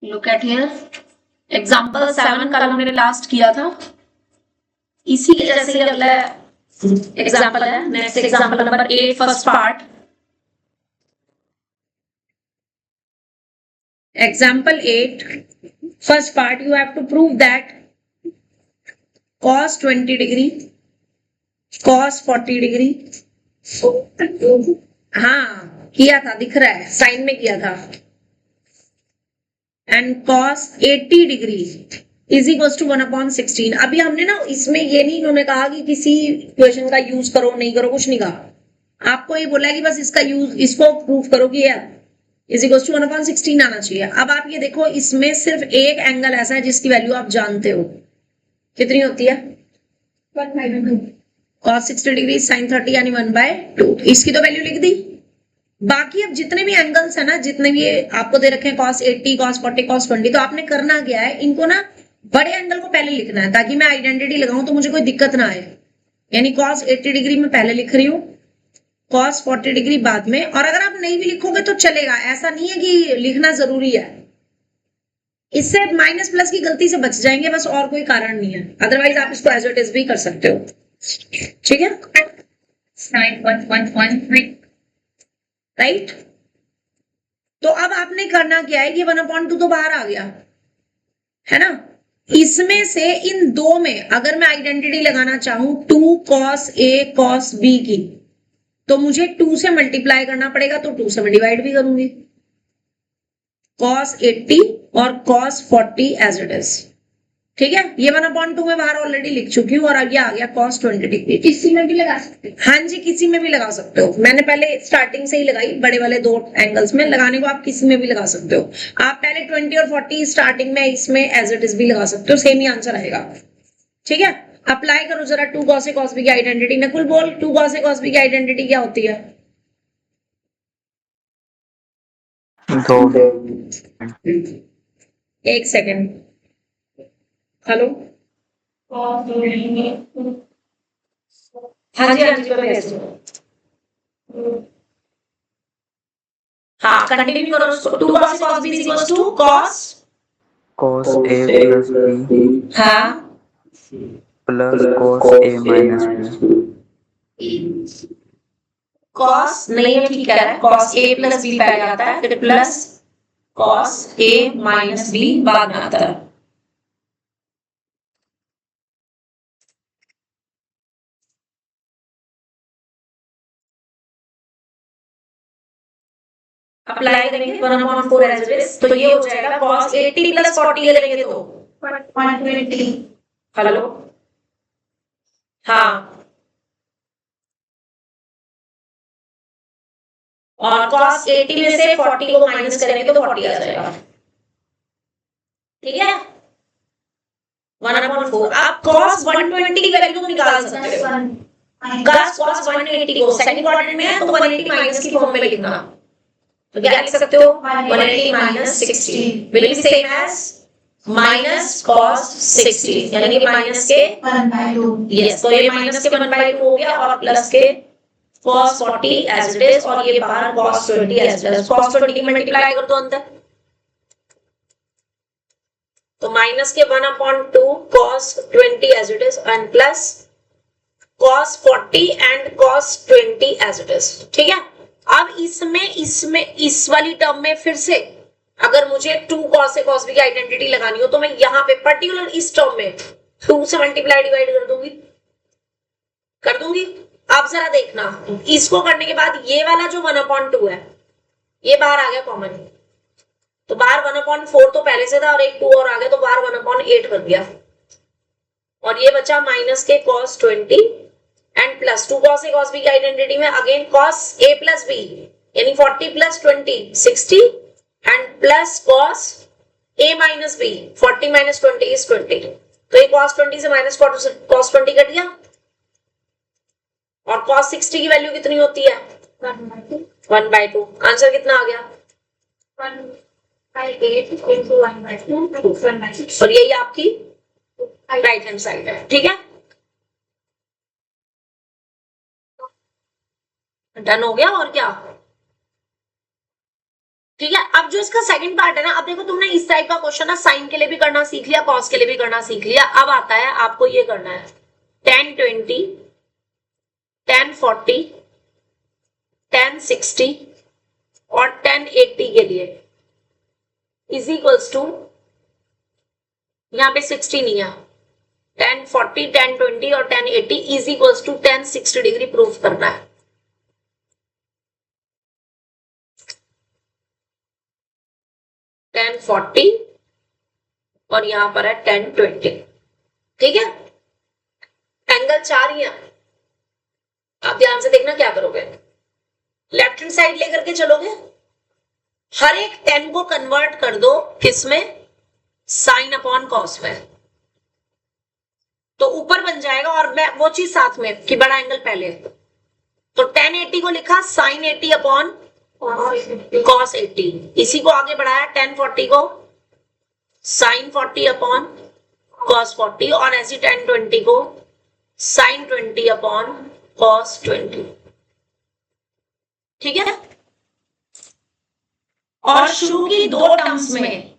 Look at here example 7 कल हमने last किया था, इसी के जैसे ही अगला एग्जाम्पल है। Next example number 8 first part. Example 8, first part, you have to prove that cos 20 degree, cos 40 degree, हाँ किया था, दिख रहा है, साइन में किया था, and cos 80 degree is equal to 1/16। अभी हमने ना इसमें ये नहीं इन्होंने कहा कि किसी इक्वेशन का यूज करो नहीं करो, कुछ नहीं कहा, आपको ये बोला है कि बस इसका यूज, इसको प्रूव करो कि इज इक्वल टू 1/16 आना चाहिए। अब आप ये देखो, इसमें सिर्फ एक एंगल ऐसा है जिसकी वैल्यू आप जानते हो, कितनी होती है? 1/2 cos 60 डिग्री sin 30 यानी 1/2। इसकी तो वैल्यू लिख दी। बाकी अब जितने भी एंगल्स है ना, जितने भी आपको दे रखे हैं cos 80, cos 40, cos 20, तो आपने करना क्या है, इनको ना बड़े एंगल को पहले लिखना है ताकि मैं आइडेंटिटी लगाऊं तो मुझे कोई दिक्कत ना आए। यानी cos 80 डिग्री में पहले लिख रही हूँ, cos 40 डिग्री बाद में। और अगर आप नहीं भी लिखोगे तो चलेगा, ऐसा नहीं है कि लिखना जरूरी है। इससे माइनस प्लस की गलती से बच जाएंगे, बस और कोई कारण नहीं है। अदरवाइज आप इसको एज इट इज भी कर सकते हो, ठीक है? राइट। तो अब आपने करना क्या है, ये 1/2 तो बाहर आ गया है ना। इसमें से इन दो में अगर मैं आइडेंटिटी लगाना चाहूं 2 cos A cos B की, तो मुझे 2 से मल्टीप्लाई करना पड़ेगा, तो 2 से मैं डिवाइड भी करूंगी। cos 80 और cos 40 एज इट इज, ठीक है? ये 1/2 में बाहर ऑलरेडी लिख चुकी हूँ, और आगे आ गया cos 20 डिग्री। किसी में भी लगा सकते हो। हाँ जी, किसी में भी लगा सकते हो। मैंने पहले स्टार्टिंग से ही लगाई, बड़े वाले दो एंगल्स में। लगाने को आप किसी में भी लगा सकते हो। आप पहले 20 और 40 स्टार्टिंग में इसमें एज इट इज भी लगा सकते हो, सेम ही आंसर आएगा, ठीक है? अप्लाई करो जरा 2 cos A cos B की आइडेंटिटी। नकुल बोल, 2 cos A cos B की आइडेंटिटी क्या होती है? एक सेकेंड, हेलो, हाँ जी हाँ जी, भेज दो। हाँ, कंटिन्यू करो। 2 cos A cos B is equals to cos A plus B हाँ plus cos A minus B। cos नहीं है, ठीक है, cos A plus B पहले आता है, फिर plus cos A minus B बाद में आता है। अप्लाई करेंगे 1/4 एज इट इज, तो ये हो जाएगा cos 80 plus 40 करेंगे तो 120। हेलो, हाँ, और cos 80 में से 40 को माइनस करेंगे तो 40 आ जाएगा, ठीक है? 1/4। आप cos 120 की वैल्यू निकाल सकते हो। cos 180 को सेकंड क्वाड्रेंट में है तो 180 माइनस की फॉर्म में लिखना। तो क्या लिख सकते हो? 180 minus 60 will be same as minus cos 60, यानी कि माइनस के 1/2। यस, तो ये माइनस के 1/2 हो गया, और प्लस के cos 40 as it is, और ये बाहर cos 20 as it is। cos 20 की मल्टीप्लाई कर दो अंदर, तो माइनस के 1/2 cos 20 as it is and plus cos 40 and cos 20 as it is, ठीक है? अब इसमें इस वाली टर्म में फिर से अगर मुझे 2 cos A cos B की आइडेंटिटी लगानी हो, तो मैं यहाँ पे पर्टिकुलर इस टर्म में 2 से मल्टीप्लाई डिवाइड कर दूंगी। आप जरा देखना, इसको करने के बाद ये वाला जो 1/2 है ये बाहर आ गया कॉमन, तो बाहर 1/4 तो पहले से था, और एक 2 और आ गया, तो बाहर 1/8 बन गया, और ये बचा माइनस के cos 20 and plus 2 cos A cos B की आइडेंटिटी में again cos A plus B, यानी 40 plus 20 60 and plus cos A minus B 40 minus 20 is 20। तो ये cos 20 से माइनस cos 20 कट गया, और cos 60 की वैल्यू कितनी होती है? 1/2। आंसर कितना आ गया? 1/8 into 1/2, और यही आपकी राइट हैंड साइड है, ठीक है? डन हो गया, और क्या? ठीक है, अब जो इसका सेकंड पार्ट है ना, अब देखो तुमने इस टाइप का क्वेश्चन ना साइन के लिए भी करना सीख लिया, कॉस के लिए भी करना सीख लिया। अब आता है आपको ये करना है tan 20, tan 40, tan 60 और tan 80 के लिए इज इक्वल्स टू, यहाँ पे 60 नहीं है, tan 40, tan 20 और tan 80 is equals to tan 60 degree proof करना है। tan 40 और यहां पर है tan 20, ठीक है। एंगल 4 ही है। आप ध्यान से देखना क्या करोगे, लेफ्ट हैंड साइड लेकर के चलोगे, हर एक 10 को कन्वर्ट कर दो किसमें, साइन अपॉन कॉस में, तो ऊपर बन जाएगा। और मैं वो चीज साथ में कि बड़ा एंगल पहले, तो tan 80 को लिखा साइन 80 अपॉन कॉस 80, इसी को आगे बढ़ाया tan 40 को साइन 40 अपॉन कॉस 40 और ऐसी tan 20 को साइन 20 अपॉन कॉस 20, ठीक है। और शुरू की दो टर्म्स में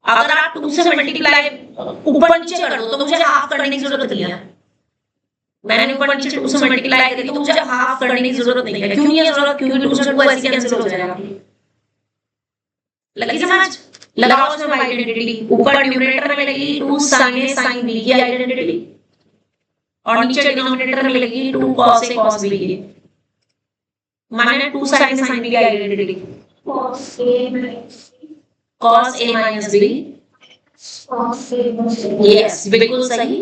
अगर आप 2 से मल्टीप्लाई ऊपर नीचे कर दो तो मुझे हाफ करने की जरूरत नहीं है। मैंने ऊपर नीचे 2 से मल्टीप्लाई करी तो मुझे हाफ करने की जरूरत नहीं है। क्यों नहीं है जरूरत, क्योंकि 2 से 2 ऐसे कैंसिल हो जाएगा। लगी समझ, लगाओ उसमें आइडेंटिटी, ऊपर न्यूमरेटर में मिलेगी 2 sin a sin b की आइडेंटिटी और नीचे डिनोमिनेटर में मिलेगी 2 cos a cos b की, माने 2 sin a sin b की identity cos a minus b, yes बिल्कुल सही।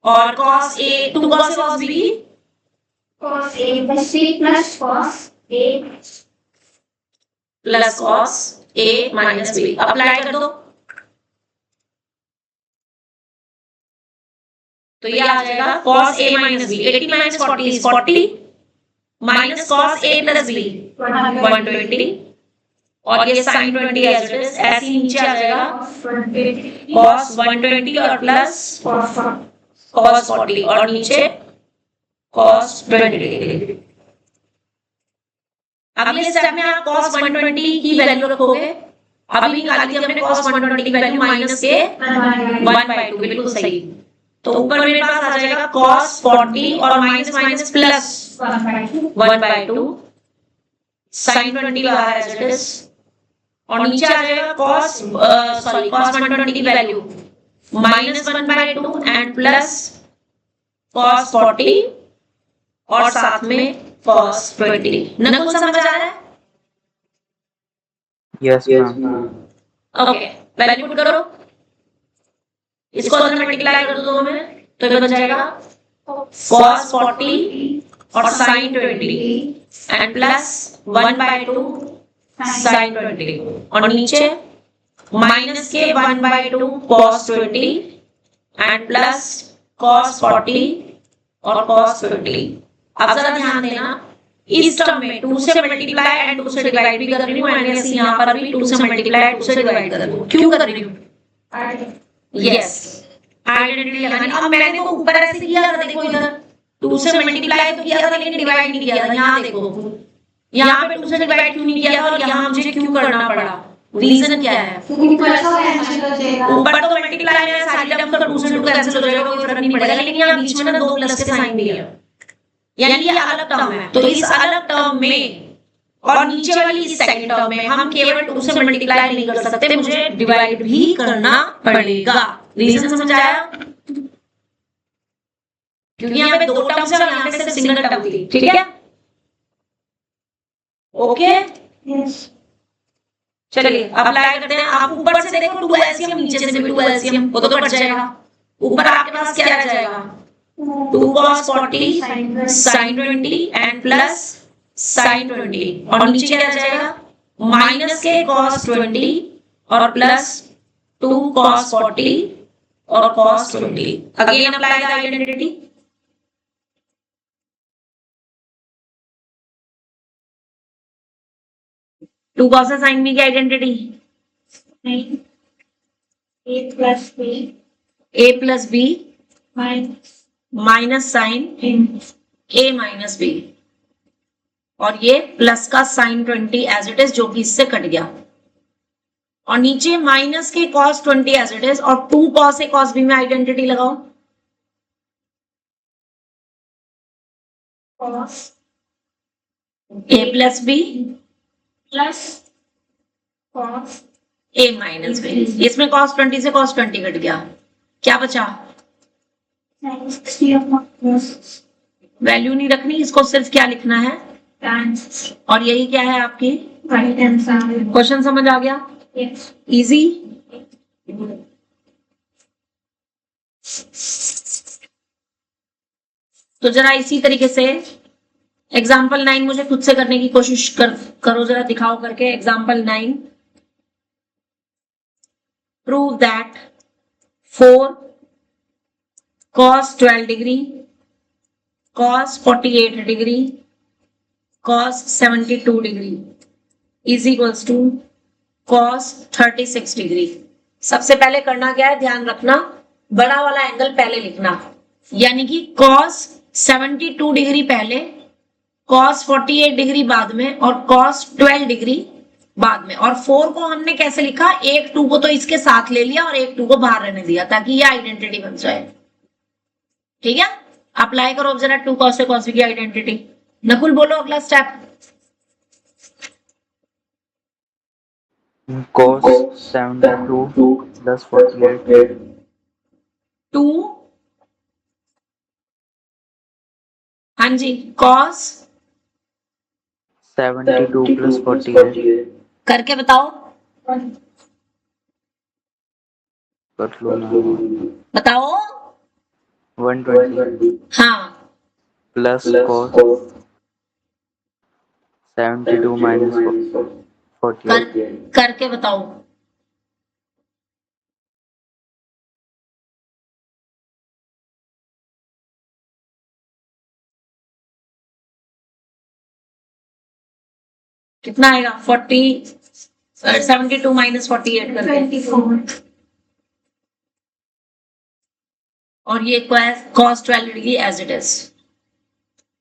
और cos a 2 cos a cos b, cos a plus c plus cos a plus cos a minus b, apply कर दो तो ये आ जाएगा cos a minus b, 80 minus 40 is 40 minus cos a plus b 120 और ये sin 20 as it is, ऐसे ही नीचे आ जाएगा cos 120 और प्लस cos 40 और नीचे cos 20। अगले स्टेप में आप cos 120 की वैल्यू रखोगे। अभी निकाल दी हमने cos 120 की वैल्यू माइनस के 1/2, बिल्कुल सही। तो ऊपर मेरे पास आ जाएगा cos 40 और माइनस माइनस प्लस 1/2 sin 20 बाहर एज इट इज और नीचे आ जाएगा cos 120 की value minus 1/2 and plus cos 40 और साथ में cos 20। नकुल समझ आ रहा है? Yes, ma'am. Okay, value put करो, इसको अगर मल्टीप्लाई कर दो में तो ये बन जाएगा cos 40 और sin 20 एंड प्लस 1/2 sin 20 और नीचे माइनस के 1/2 cos 20 एंड प्लस cos 40 और cos 20। अब जरा ध्यान देना, इस टर्म में 2 से मल्टीप्लाई एंड 2 से डिवाइड भी कर रही हूँ एंड ऐसे यहाँ पर भी 2 से मल्टीप्लाई 2 से डिवाइड कर रही हूँ। क्यों कर रही हूँ? यस, आइडेंटिटी लगानी। अब मैंने तो ऊपर ऐसे किया था, देखो इधर 2 से मल्टीप्लाई तो किया था लेकिन डिवाइड नहीं किया था। यहाँ देखो, यहाँ पे 2 से डिवाइड क्यों नहीं किया था और यहाँ मुझे क्यों करना पड़ा, रीजन क्या है? ऊपर तो मल्टीप्लाई में सारी टर्म का 2 से 2 कैंसिल हो जाएगा, कोई फर्क नहीं पड़ेगा, लेकिन यहाँ बीच में ना 2 प्लस के साइन भी है, यानी ये अलग टर्म है। तो इस अलग टर्म में और नीचे वाली इस सेकंड टर्म में हम केवल 2 से मल्टीप्लाई नहीं कर सकते, मुझे डिवाइड भी करना पड़ेगा। रीजन समझ आया? क्योंकि यहाँ पे 2 टर्म्स है और यहाँ पे सिर्फ सिंगल टर्म थी, ठीक है? ओके, चलिए अप्लाई करते हैं। आप ऊपर से देखो 2 एलसीएम, नीचे से भी 2 एलसीएम, वो तो कट जाएगा। ऊपर आपके पास क्या रह जाएगा? 2 cos 40 sin 20 and plus sin 20 और नीचे क्या रह जाएगा? माइनस के cos 20 और प्लस 2 cos 40 और cos 20। Again apply the identity. Two cos sin b की identity a plus b a plus b minus minus sine a minus b। और ये प्लस का साइन 20 एज इट इज, जो कि इससे कट गया, और नीचे माइनस के cos 20 एज इट इज, और 2 cos a cos b में आइडेंटिटी लगाओ। cos a plus B plus cos a minus B, इसमें cos 20 से cos 20 कट गया, क्या बचा? sin 60 upon cos वैल्यू नहीं रखनी, इसको सिर्फ क्या लिखना है, tan और यही क्या है आपकी right hand side. क्वेश्चन, समझ आ गया? Yes. इजी। तो जरा इसी तरीके से एग्जाम्पल 9 मुझे खुद से करने की कोशिश करो जरा, दिखाओ करके। Example 9, prove that 4 cos 12 degree, cos 48 degree, cos 72 degree is equals to cos 36 degree. सबसे पहले करना क्या है, ध्यान रखना, बड़ा वाला एंगल पहले लिखना, यानी कि cos 72 डिग्री पहले, cos 48 डिग्री बाद में, और cos 12 डिग्री बाद में। और 4 को हमने कैसे लिखा, एक 2 को तो इसके साथ ले लिया और एक 2 को बाहर रहने दिया, ताकि ये आइडेंटिटी बन जाए। ठीक है, अप्लाई करो अब जरा 2 cos a cos b की आइडेंटिटी। नकुल बोलो अगला स्टेप। cos 72 plus 48 2, हाँ जी, cos 72 plus 48 करके बताओ, कर लो ना, बताओ। 120 हाँ, plus cos 72 minus 48 करके बताओ। कितना आएगा, 72 माइनस 48 करके, 24 और ये cos 12 degree as it is.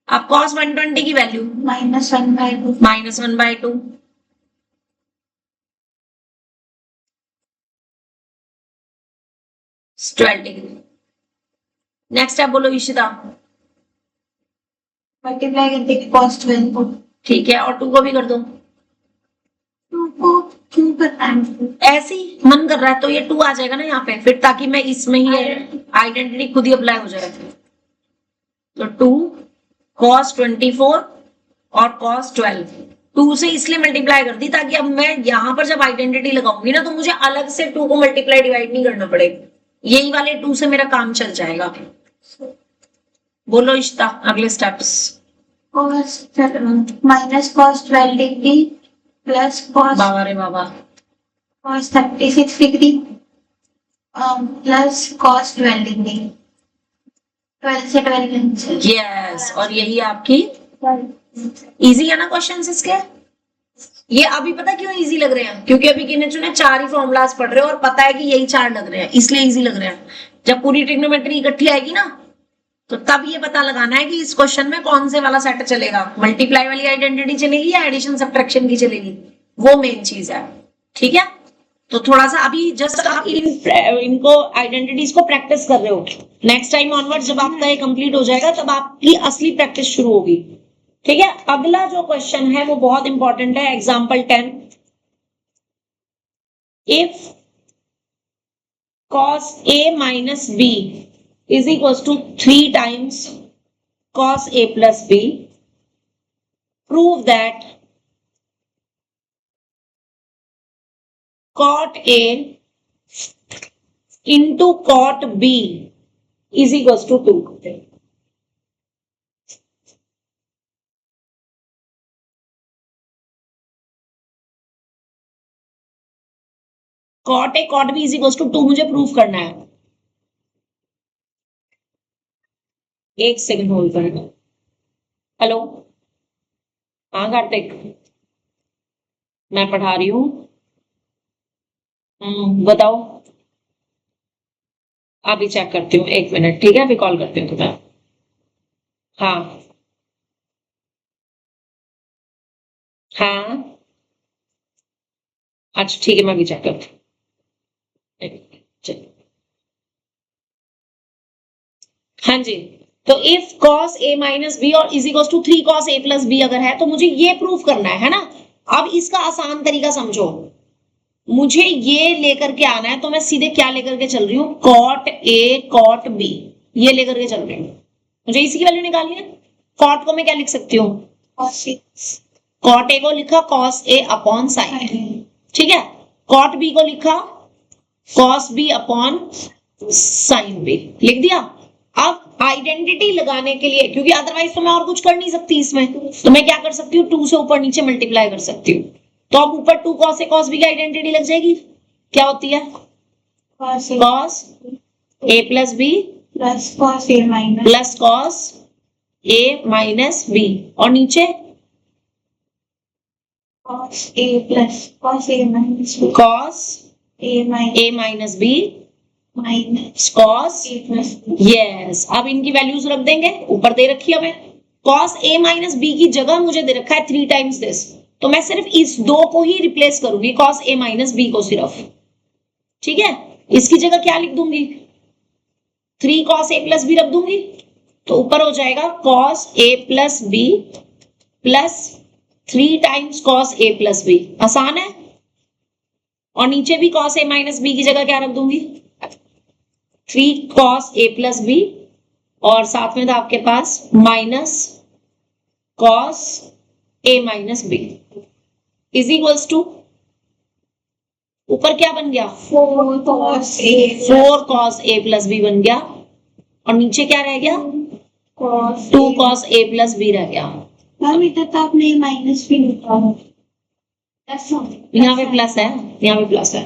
अब cos 120 की वैल्यू minus 1/2 -1/2, -12 डिग्री। नेक्स्ट आप बोलो ईशिता। multiply करके cos 12 को ठीक है, और 2 को भी कर दो। 2 को क्यों करना है? ऐसे ही मन कर रहा है तो ये 2 आ जाएगा ना यहाँ पे, फिर ताकि मैं इसमें ही आइडेंटिटी खुद ही अप्लाई हो जाए। तो 2 cos 24 और cos 12, 2 से इसलिए मल्टीप्लाई कर दी ताकि अब मैं यहाँ पर जब आइडेंटिटी लगाऊंगी ना, तो मुझे अलग से 2 को मल्टीप्लाई डिवाइड नहीं करना पड़ेगा, यही वाले 2 से मेरा काम चल जाएगा। बोलो इश्ता अगले steps. cos minus cos 12 degree plus cos बाबा रे बाबा, cos 36 degree plus cos 12 degree, 12 से 12 cancel। यस, और यही आपकी इजी है ना क्वेश्चंस इसके। ये अभी पता क्यों इजी लग रहे हैं, क्योंकि अभी गिने चुने 4 ही फॉर्मूलाज पढ़ रहे हो और पता है कि यही 4 लग रहे हैं, इसलिए इजी लग रहे हैं। जब पूरी ट्रिग्नोमेट्री इकट्ठी आएगी ना, तो तब ये पता लगाना है कि इस क्वेश्चन में कौन से वाला सेट चलेगा, मल्टीप्लाई वाली आइडेंटिटी चलेगी या एडिशन सब्ट्रैक्शन की चलेगी, वो मेन चीज है। ठीक है, तो थोड़ा सा अभी जस्ट आप इनको आइडेंटिटीज को प्रैक्टिस कर रहे हो। नेक्स्ट टाइम ऑनवर्ड जब आपका ये कंप्लीट हो जाएगा, तब आपकी असली प्रैक्टिस शुरू होगी। ठीक है, अगला जो क्वेश्चन है वो बहुत इंपॉर्टेंट है, example 10। If cos a minus b is equals to 3 times cos a plus b, prove that cot a into cot b is equals to 2. cot a cot b is equals to 2 मुझे proof करना है। एक second hold करना। Hello, हाँ कार्तिक, मैं पढ़ा रही हूँ। बताओ, अभी चेक करती हूँ, 1 मिनट। ठीक है, अभी कॉल करती हूँ तुम्हें। हाँ। हाँ अच्छा ठीक है, मैं भी चेक करती हूँ। चलिए हाँ जी, तो if cos a minus B और is equal to 3 cos a plus B अगर है तो मुझे ये प्रूफ करना है ना। अब इसका आसान तरीका समझो, मुझे ये लेकर के आना है तो मैं सीधे क्या लेकर के चल रही हूँ, cot a cot b, ये लेकर के चल रही हूँ। मुझे इसी की वैल्यू निकालनी है। cot को मैं क्या लिख सकती हूँ, cot a को लिखा cos a upon sin a, ठीक है। cot b को लिखा cos b upon sin b, लिख दिया। अब आइडेंटिटी लगाने के लिए, क्योंकि अदरवाइज तो मैं और कुछ कर नहीं सकती इसमें, तो मैं क्या कर सकती हूँ, 2 से ऊपर नीचे मल्टीप्लाई कर सकती हूँ। तो अब ऊपर 2 cos a cos b की आइडेंटिटी लग जाएगी, क्या होती है, cos a plus b plus cos a minus plus cos a minus b, और नीचे cos a plus cos a minus cos a a minus b minus cos a plus yes. अब इनकी वैल्यूज रख देंगे, ऊपर दे रखी है हमें, cos a माइनस b की जगह मुझे दे रखा है 3 टाइम्स दिस, तो मैं सिर्फ इस 2 को ही रिप्लेस करूंगी, cos a माइनस b को सिर्फ, ठीक है। इसकी जगह क्या लिख दूंगी, 3 cos a प्लस b रख दूंगी, तो ऊपर हो जाएगा cos a plus b plus 3 times cos a plus b, आसान है। और नीचे भी cos a माइनस b की जगह क्या रख दूंगी, 3 cos a प्लस b, और साथ में था आपके पास minus cos a minus b is equals to, ऊपर क्या बन गया, 4 cos a 4 cos a plus b बन गया, और नीचे क्या रह गया, cos 2 cos a plus b रह गया। मैम इधर तो आपने माइनस भी लिखा है, यहाँ पे प्लस है, यहाँ पे प्लस है,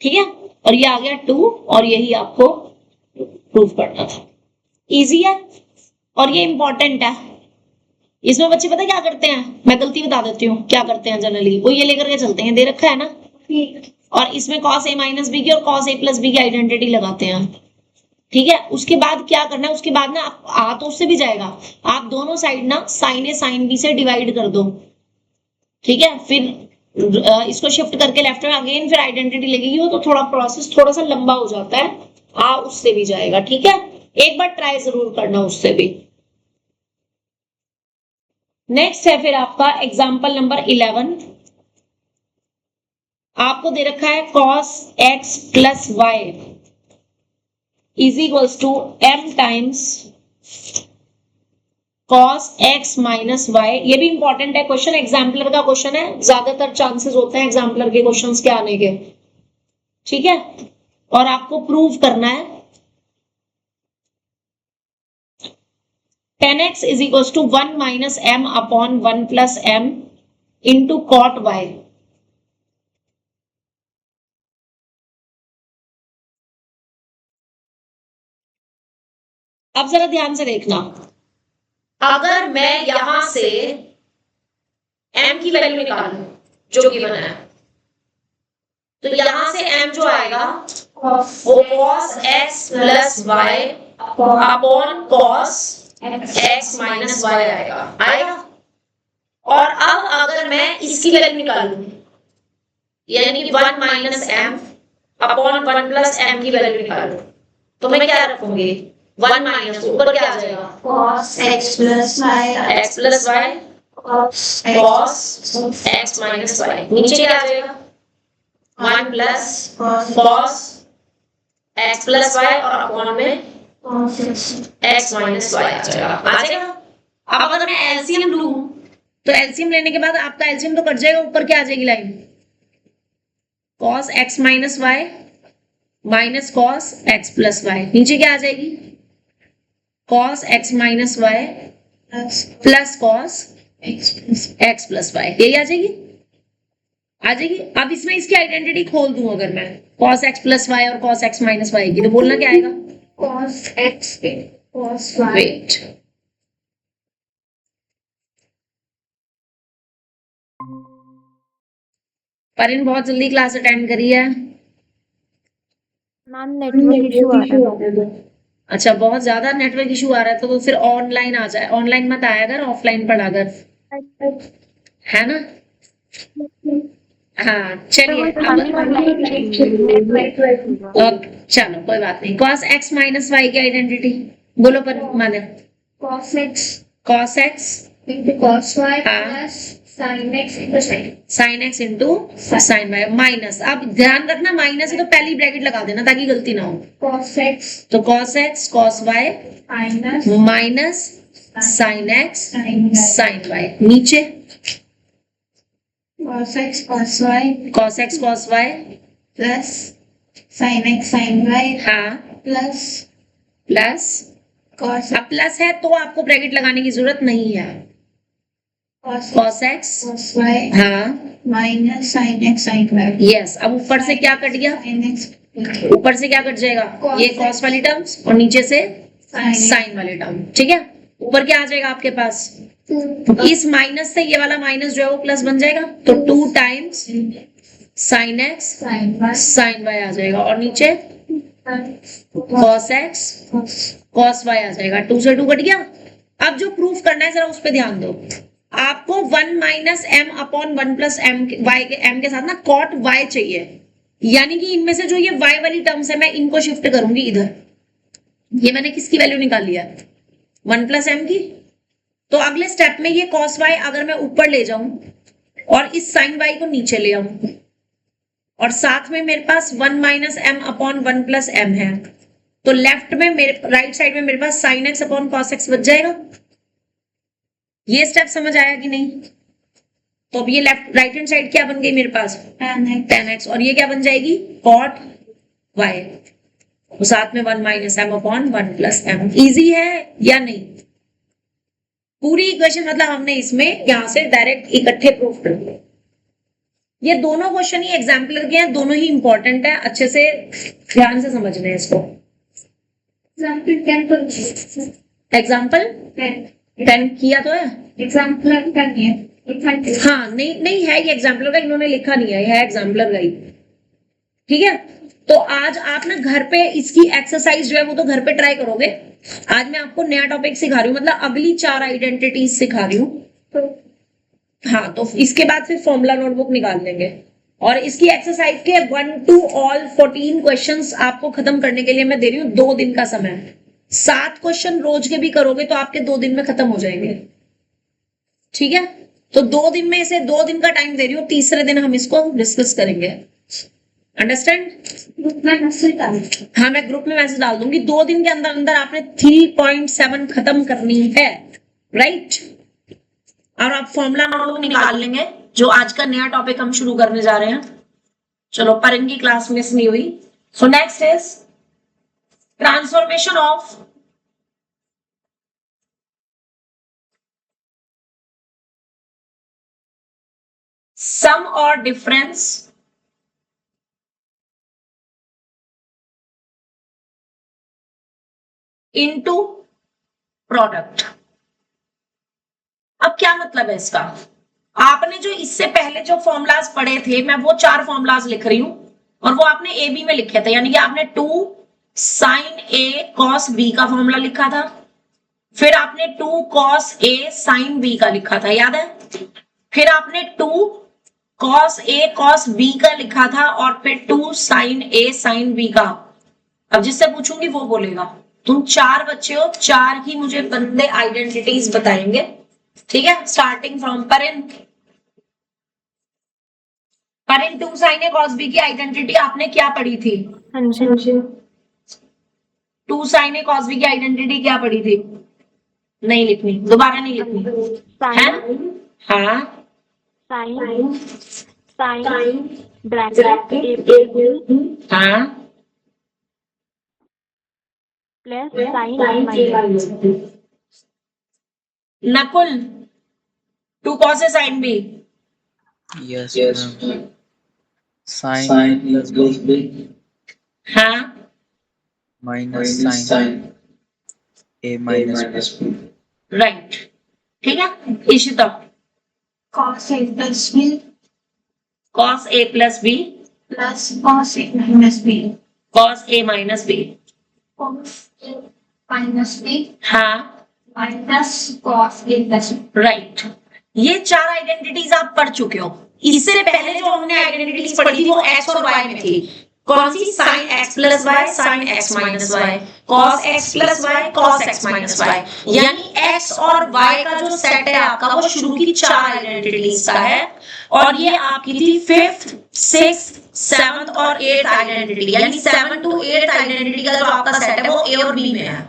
ठीक है। और ये आ गया 2, और यही आपको प्रूफ करना था। इजी है और ये इंपॉर्टेंट है। इसमें बच्चे पता क्या करते हैं, मैं गलती बता देती हूँ क्या करते हैं जनरली, वो ये लेकर के चलते हैं, दे रखा है ना, और इसमें cos a माइनस बी की और cos a प्लस बी की आइडेंटिटी लगाते हैं, ठीक है। उसके बाद क्या करना है, उसके बाद ना आ तो उससे भी जाएगा, आप दोनों साइड ना sin a sin b से डिवाइड कर दो, ठीक है। फिर इसको शिफ्ट करके लेफ्ट में अगेन फिर आइडेंटिटी लगेगी, वो तो थोड़ा प्रोसेस थोड़ा सा लंबा हो जाता है, आ उससे भी जाएगा, ठीक है। एक बार ट्राई जरूर करना उससे भी। नेक्स्ट है फिर आपका एग्जांपल नंबर 11, आपको दे रखा है cos x plus y is equals to m times cos x minus y। ये भी इंपॉर्टेंट है क्वेश्चन, एग्जाम्पलर का क्वेश्चन है, ज्यादातर चांसेस होते हैं एग्जाम्पलर के क्वेश्चंस के आने के, ठीक है। और आपको प्रूव करना है 10x is equals to 1 minus m upon 1 plus m into cot y। अब जरा ध्यान से देखना, अगर मैं यहां से m की वैल्यू निकालूं जो गिवन है, तो यहां से m जो आएगा वो cos x plus y upon cos x minus y आएगा। और अब अगर मैं इसकी वैल्यू निकालूं, यानी कि 1 minus m upon 1 plus m की वैल्यू निकालूं, तो मैं क्या रखूंगी, 1 माइनस, ऊपर क्या आ जाएगा, cos x plus y x plus y cos x minus y, नीचे क्या आ जाएगा, 1 plus cos x plus y, और अपॉन में x माइनस y आ जाएगा। अब अगर मैं एलसीएम लूं, तो एलसीएम लेने के बाद आपका एलसीएम तो कट जाएगा, ऊपर क्या आ जाएगी line, cos x minus y minus cos x plus y, नीचे क्या आ जाएगी, cos x minus y plus cos x plus y, यही आ जाएगी, आ जाएगी। अब इसमें इसकी आइडेंटिटी खोल दूं अगर मैं, cos x प्लस y और cos x माइनस y की, तो बोलना क्या आएगा, cos x cos y wait, परिन बहुत जल्दी क्लास अटेंड करी है। मैम नेटवर्क इशू आ रहा है। अच्छा बहुत ज्यादा नेटवर्क इशू आ रहा है, तो फिर ऑनलाइन आ जाए, ऑनलाइन मत आया कर, ऑफलाइन पढ़ा कर, है ना? हाँ चलिए चलो कोई बात नहीं। cos x माइनस वाई की आइडेंटिटी बोलो पर माने। cos x cos x into cos y हाँ। plus sin x into sin. sin x into sin y minus, अब ध्यान रखना माइनस है तो पहली ब्रैकेट लगा देना ताकि गलती ना हो। Cos x तो cos x cos y minus minus sin x sin y. sin y, नीचे Cos x cos y cos x cos y plus sin x sin y हाँ plus प्लस, cos अब प्लस है तो आपको bracket लगाने की जरूरत नहीं है। cos cos x cos y हाँ minus sin x sin y. Yes, अब ऊपर से क्या कट गया? Sin x ऊपर से क्या कट जाएगा? Cos ये cos वाली टर्म्स और नीचे से sin sin वाले टर्म, ठीक है। ऊपर क्या आ जाएगा आपके पास? इस माइनस से ये वाला माइनस जो है वो प्लस बन जाएगा, तो 2 times sin x sin y sin y आ जाएगा और नीचे cos x cos y आ जाएगा। 2 से 2 कट गया। अब जो प्रूफ करना है जरा उस पे ध्यान दो। आपको 1 minus M upon 1 plus M Y के एम के साथ ना cot y चाहिए, यानी कि इनमें से जो ये y वाली टर्म्स है मैं इनको शिफ्ट करूंगी इधर। ये मैंने किसकी वैल्यू निकाल लिया? 1 प्लस एम की। तो अगले स्टेप में ये cos y अगर मैं ऊपर ले जाऊं और इस sin y को नीचे ले आऊं और साथ में मेरे पास 1 minus M upon 1 plus M है, तो लेफ्ट में मेरे राइट साइड में मेरे पास sin x upon cos x बच जाएगा। ये स्टेप समझ आया कि नहीं? तो अब ये लेफ्ट राइट हैंड साइड क्या बन गई मेरे पास? tan x और ये क्या बन जाएगी? cot y। तो साथ में 1 minus M upon 1 plus M. Easy है या नहीं? पूरी इक्वेशन मतलब हमने इसमें यहां से डायरेक्ट इकट्ठे प्रूफ कर दिए। ये दोनों क्वेश्चन ही एग्जाम्पलर के हैं, दोनों ही इंपॉर्टेंट है, अच्छे से ध्यान से समझने हैं इसको। एग्जाम्पल 10 किया तो है, एग्जाम्पलर का नहीं है। हाँ नहीं है ये एग्जाम्पलर का, इन्होंने लिखा नहीं है, यह है एग्जाम्पलर का ही, ठीक है। तो आज आप ना घर पे इसकी एक्सरसाइज जो है वो तो घर पे ट्राई करोगे। आज मैं आपको नया टॉपिक सिखा रही हूँ, मतलब अगली 4 आइडेंटिटीज सिखा रही हूँ। हाँ तो इसके बाद फिर फॉर्मूला नोटबुक निकाल लेंगे और इसकी एक्सरसाइज के 1 to all 14 क्वेश्चंस आपको खत्म करने के लिए मैं दे रही हूँ 2 दिन का समय। 7 क्वेश्चन रोज के भी करोगे तो आपके 2 दिन में खत्म हो जाएंगे, ठीक है। तो 2 दिन में इसे 2 दिन का टाइम दे रही हूँ, तीसरे दिन हम इसको डिस्कस करेंगे। अंडरस्टैंड? हाँ मैं ग्रुप में मैसेज डाल दूंगी। 2 दिन के अंदर अंदर आपने 3.7 खत्म करनी है, राइट। और आप फॉर्मूला नोटबुक निकाल लेंगे, जो आज का नया टॉपिक हम शुरू करने जा रहे हैं। चलो परन की क्लास मिस नहीं हुई। So next is transformation of sum और डिफरेंस इनटू प्रोडक्ट। अब क्या मतलब है इसका? आपने जो इससे पहले जो फॉर्मूलाज पढ़े थे, मैं वो 4 फॉर्मूलाज लिख रही हूं और वो आपने ए बी में लिखे थे, यानी कि आपने 2 sin a cos b का फॉर्मूला लिखा था, फिर आपने 2 cos a sin b का लिखा था, याद है। फिर आपने 2 cos a cos b का लिखा था और फिर 2 sin a sin b का। अब जिससे पूछूंगी वो बोलेगा। तुम 4 बच्चे हो, 4 ही मुझे बंदे आइडेंटिटीज बताएंगे, ठीक है। स्टार्टिंग फ्रॉम परिन 2 sin a cos b की आइडेंटिटी आपने क्या पढ़ी थी? 2 sin a cos b की आइडेंटिटी क्या पढ़ी थी? नहीं लिखनी, दोबारा नहीं लिखनी है। हाँ साइन ब्रैकेट हाँ plus sign minus Nakul 2 cos a sin b। Yes, ma'am. Sin plus b हाँ minus sin a minus b. Right, ठीक है। Ishita cos a plus b cos a plus b plus cos a minus b cos a minus b। cos a minus b हाँ minus cos a plus b। Right, ये 4 identities आप पढ़ चुके हो। इससे पहले जो हमने आइडेंटिटीज पढ़ी थी वो x और y में थी। कौन सी? sin x plus y, sin x minus y, cos x plus y, cos x minus y। यानी x और y का जो सेट है आपका वो शुरू की 4 आइडेंटिटीज का है, और ये आपकी थी 5th, 6th, 7th और 8th आइडेंटिटी। यानी 7 to 8th आइडेंटिटी का जो आपका सेट है वो a और b में है।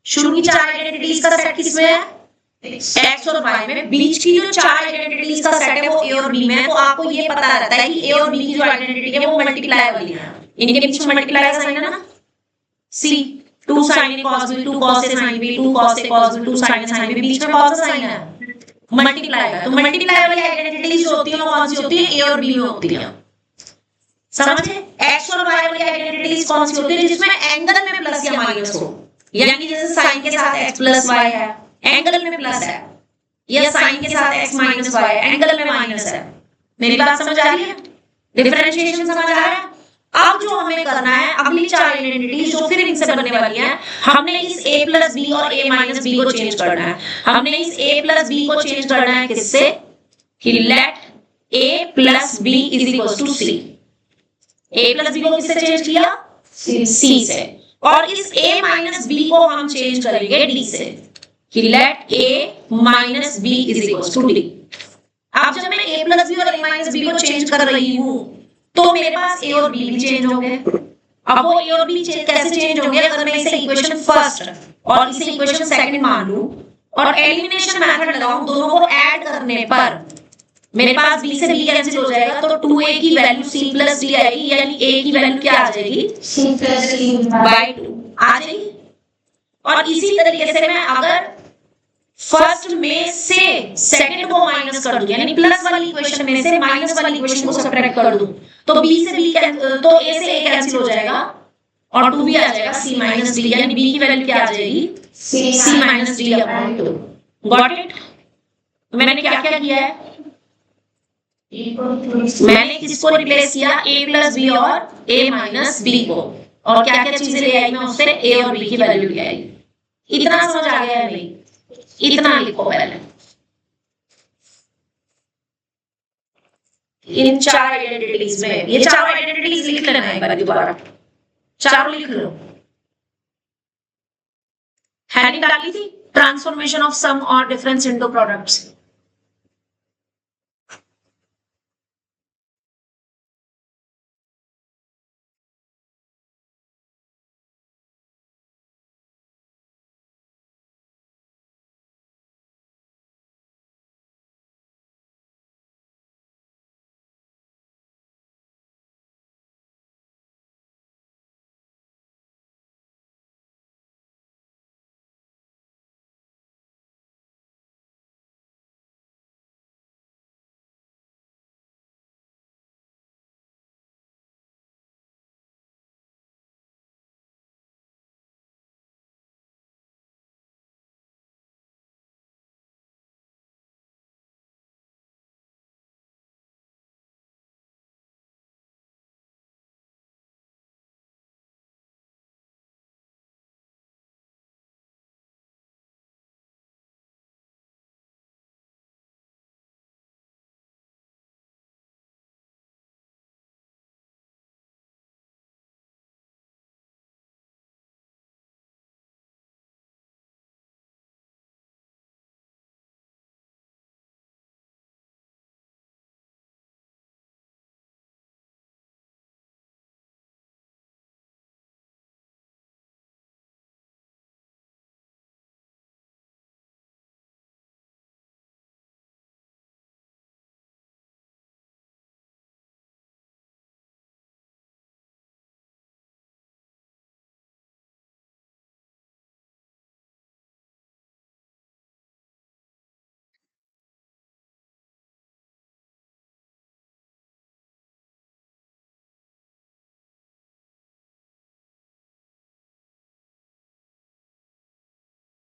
शुरू की 4 आइडेंटिटीज का सेट किसमें है? x और y में। बीच की जो 4 आइडेंटिटीज का सेट है वो a और b में है। तो आपको ये पता रहता है कि a और b की जो आइडेंटिटी है वो मल्टीप्लाई वाली है। इनके बीच में मल्टीप्लाई का साइन है ना, c 2 sin a cos b, 2 cos a sin b, 2 cos a cos b, 2 sin a sin b। बीच में कौन सा साइन है? मल्टीप्लाई का। तो मल्टीप्लाई वाली आइडेंटिटीज जो होती है वो कौन सी होती है? a और b में होती है। समझे? x और y वाली आइडेंटिटीज कौन सी होती है? जिसमें एंगल में प्लस या माइनस हो। यानी जैसे साइन के साथ x प्लस y है, एंगल में प्लस है, या साइन के साथ x माइनस y है, एंगल में माइनस है। मेरी बात समझ आ रही है? डिफरेंशिएशन समझ आ रहा है? अब जो हमें करना है, अगली 4 आइडेंटिटीज जो फिर इनसे बनने वाली हैं, हमने इस a प्लस b और a माइनस b को चेंज करना है। हमने इस a प्लस b को चेंज करना है किससे? कि let a plus b is equal to c। a plus b को किससे चेंज किया? c से। और इस a माइनस b को हम चेंज करेंगे d से, कि let a minus b is equal to d। अब जब मैं a प्लस b और a माइनस b को चेंज कर रही हूं तो मेरे पास a और b भी चेंज होंगे। अब वो a और b कैसे चेंज होंगे? अगर मैं इसे इक्वेशन फर्स्ट और इसे इक्वेशन सेकंड मान लूं और एलिमिनेशन मेथड लगाऊं, दोनों को ऐड करने पर मेरे पास b से b कैंसिल हो जाएगा, तो 2a की वैल्यू c प्लस d आएगी। यानी a की वैल्यू क्या आ जाएगी? c plus d by 2 आ जाएगी। और इसी तरीके से मैं अगर फर्स्ट में से सेकंड को माइनस कर दूं, यानी प्लस वाली इक्वेशन में से माइनस वाली इक्वेशन को सब्ट्रैक्ट कर दूं, तो b से b तो a से a कैंसिल हो जाएगा और 2b आ जाएगा c माइनस d। यानी b की वैल्यू क्या आ जाएगी? c minus d upon 2। Got it? मैंने क्या क्या किया है? मैंने किसको रिप्लेस किया? a प्लस b और a माइनस b को। और क्या क्या चीजें ले आई मैं उससे? a और b की वैल्यू ले आई। इतना समझ आ गया है? नहीं, इतना लिखो पहले। इन 4 आइडेंटिटीज में ये 4 आइडेंटिटीज लिख लेना है एक बार दोबारा, चारों लिख लो। हेडिंग डाली थी ट्रांसफॉर्मेशन ऑफ सम और डिफरेंस इनटू प्रोडक्ट्स।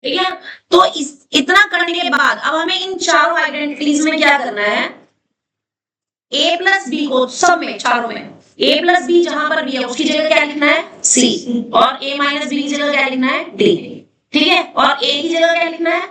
ठीक है? तो इतना करने के बाद अब हमें इन चारों आइडेंटिटीज में क्या करना है? a प्लस b को सब में, चारों में a प्लस b जहां पर b है उसकी जगह क्या लिखना है? c। और a माइनस b की जगह क्या लिखना है? d। ठीक है? और a की जगह क्या लिखना है?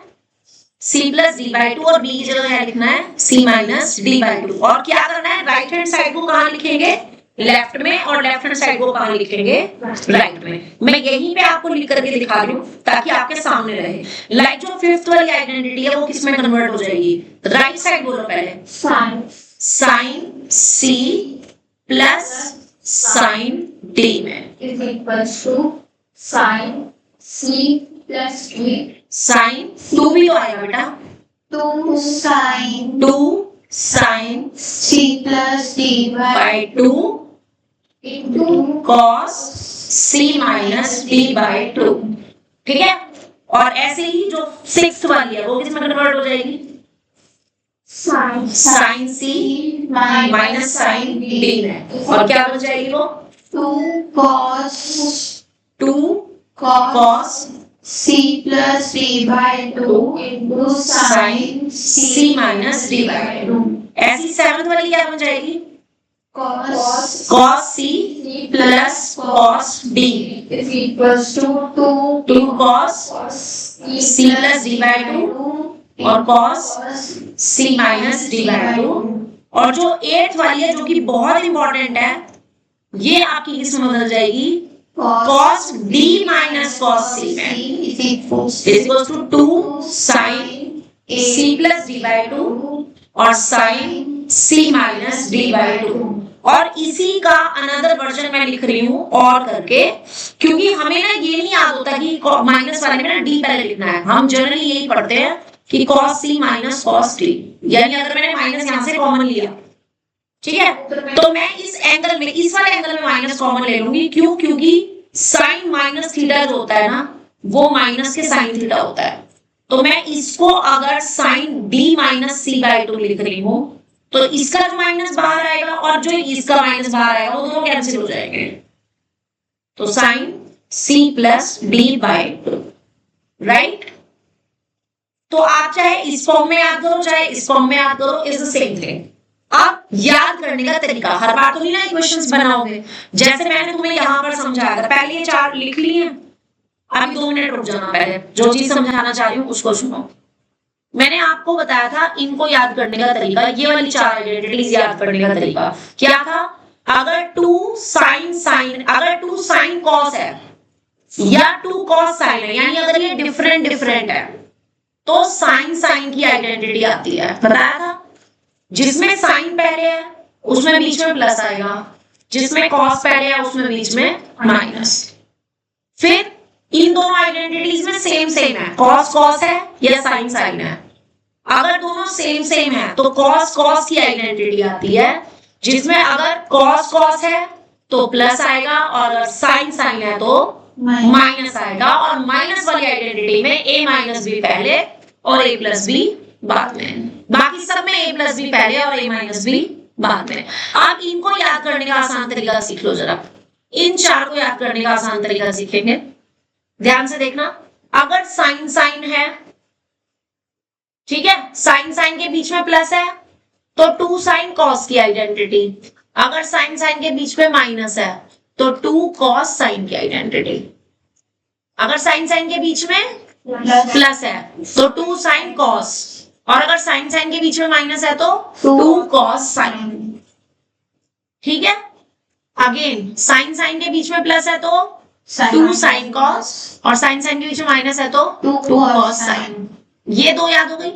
C plus D by two, और बी की जगह है लिखना है C minus D by two. और क्या करना है, राइट हैंड साइड को कहाँ लिखेंगे, लेफ्ट में, और लेफ्ट हैंड साइड को कहाँ लिखेंगे, राइट में। मैं यहीं पे आपको लिख करके दिखा रही हूँ ताकि आपके सामने रहे। लाइक जो फिफ्थ वाली आइडेंटिटी है वो किस में कन्वर्ट हो जाएगी, राइट साइड बोलो पहले, Sin. Sine C plus sine D में, Is equals to sin C plus D. Sine two भी तो आएगा बेटा, 2 sin टू sine C plus D by by two into cos C minus D by two. ठीक है, और ऐसे ही जो सिक्स्थ वाली है वो किस में कन्वर्ट हो जाएगी, sin sine C minus sine D में, और क्या बन जाएगी वो 2 cos two cos cos C plus D by 2 into sin C minus D by two. ऐसी सेवंथ वाली क्या बन जाएगी, cos cos C plus cos D is equals to 2 two cos cos C plus D by 2 और cos C minus D by two. और जो eighth वाली है जो कि बहुत इंपॉर्टेंट है, ये आपकी किस में बदल जाएगी, cos D minus cos C में, is equals is equals to 2 sin C plus D by two और sin C minus D by two. और इसी का अनदर वर्जन मैं लिख रही हूँ और करके, क्योंकि हमें ना ये नहीं याद होता कि माइनस वाले में ना डी पहले लिखना है। हम जनरली यही पढ़ते हैं कि cos C minus cos D, यानी अगर मैंने माइनस यहाँ से कॉमन लिया, ठीक है, तो मैं इस एंगल में, इस वाले एंगल में माइनस कॉमन ले लूंगी। क्यों, क्योंकि साइन माइनस थीटा जो होता है ना, वो माइनस के साइन थीटा होता है। तो मैं इसको अगर sine D minus C by two लिख रही हूँ, तो इसका जो माइनस बाहर आएगा और जो इसका माइनस बाहर आएगा वो दोनों कैंसिल हो जाएंगे। तो sine C plus D by two, right. तो आप चाहे इस फॉर्म में याद करो चाहे इस फॉर्म में याद करो, इज द सेम थिंग। आप याद करने का तरीका, हर बार तो नहीं ना इक्वेशंस बनाओगे, जैसे मैंने तुम्हें यहाँ पर समझाया था, पहले ये चार लिख लिए, अभी 2 मिनट रुक जाना, पहले जो चीज समझाना चाह रही हूँ उसको सुनो। मैंने आपको बताया था इनको याद करने का तरीका, ये वाली 4 आइडेंटिटीज याद करने का तरीका क्या था। अगर 2 साइन साइन, अगर 2 साइन कॉस है या 2 कॉस साइन है, यानी अगर ये डिफरेंट डिफरेंट है, तो साइन साइन की आइडेंटिटी आती है, बताया था। जिसमें साइन पहले है उसमें बीच में प्लस आएगा, जिसमें कॉस पहले है उसमें बीच में माइनस। फिर इन दोनों आइडेंटिटीज में सेम सेम है, कॉस कॉस है या साइन साइन है। अगर दोनों सेम सेम है तो कॉस कॉस की आइडेंटिटी आती है, जिसमें अगर कॉस कॉस है तो प्लस आएगा और अगर साइन साइन है तो माइनस आएगा। और माइनस वाली आइडेंटिटी में ए माइनस बी पहले और ए प्लस बी बाद में, बाकी सब में ए प्लस बी पहले और ए माइनस बी बाद में। आप इनको याद करने का आसान तरीका सीख लो जरा, इन 4 को याद करने का आसान तरीका सीखेंगे, ध्यान से देखना। अगर साइन साइन है, ठीक है, साइन साइन के बीच में प्लस है तो 2 साइन कॉस की आइडेंटिटी, अगर साइन साइन के बीच में माइनस है तो 2 कॉस साइन की आइडेंटिटी, अगर साइन साइन के बीच में प्लस है तो 2 साइन कॉस, और अगर साइन साइन के बीच में माइनस है तो 2 कॉस साइन, ठीक है। अगेन साइन साइन के बीच में प्लस है तो 2 साइन कॉस, और साइन साइन के बीच में माइनस है तो 2 कॉस साइन। ये 2 याद हो गई।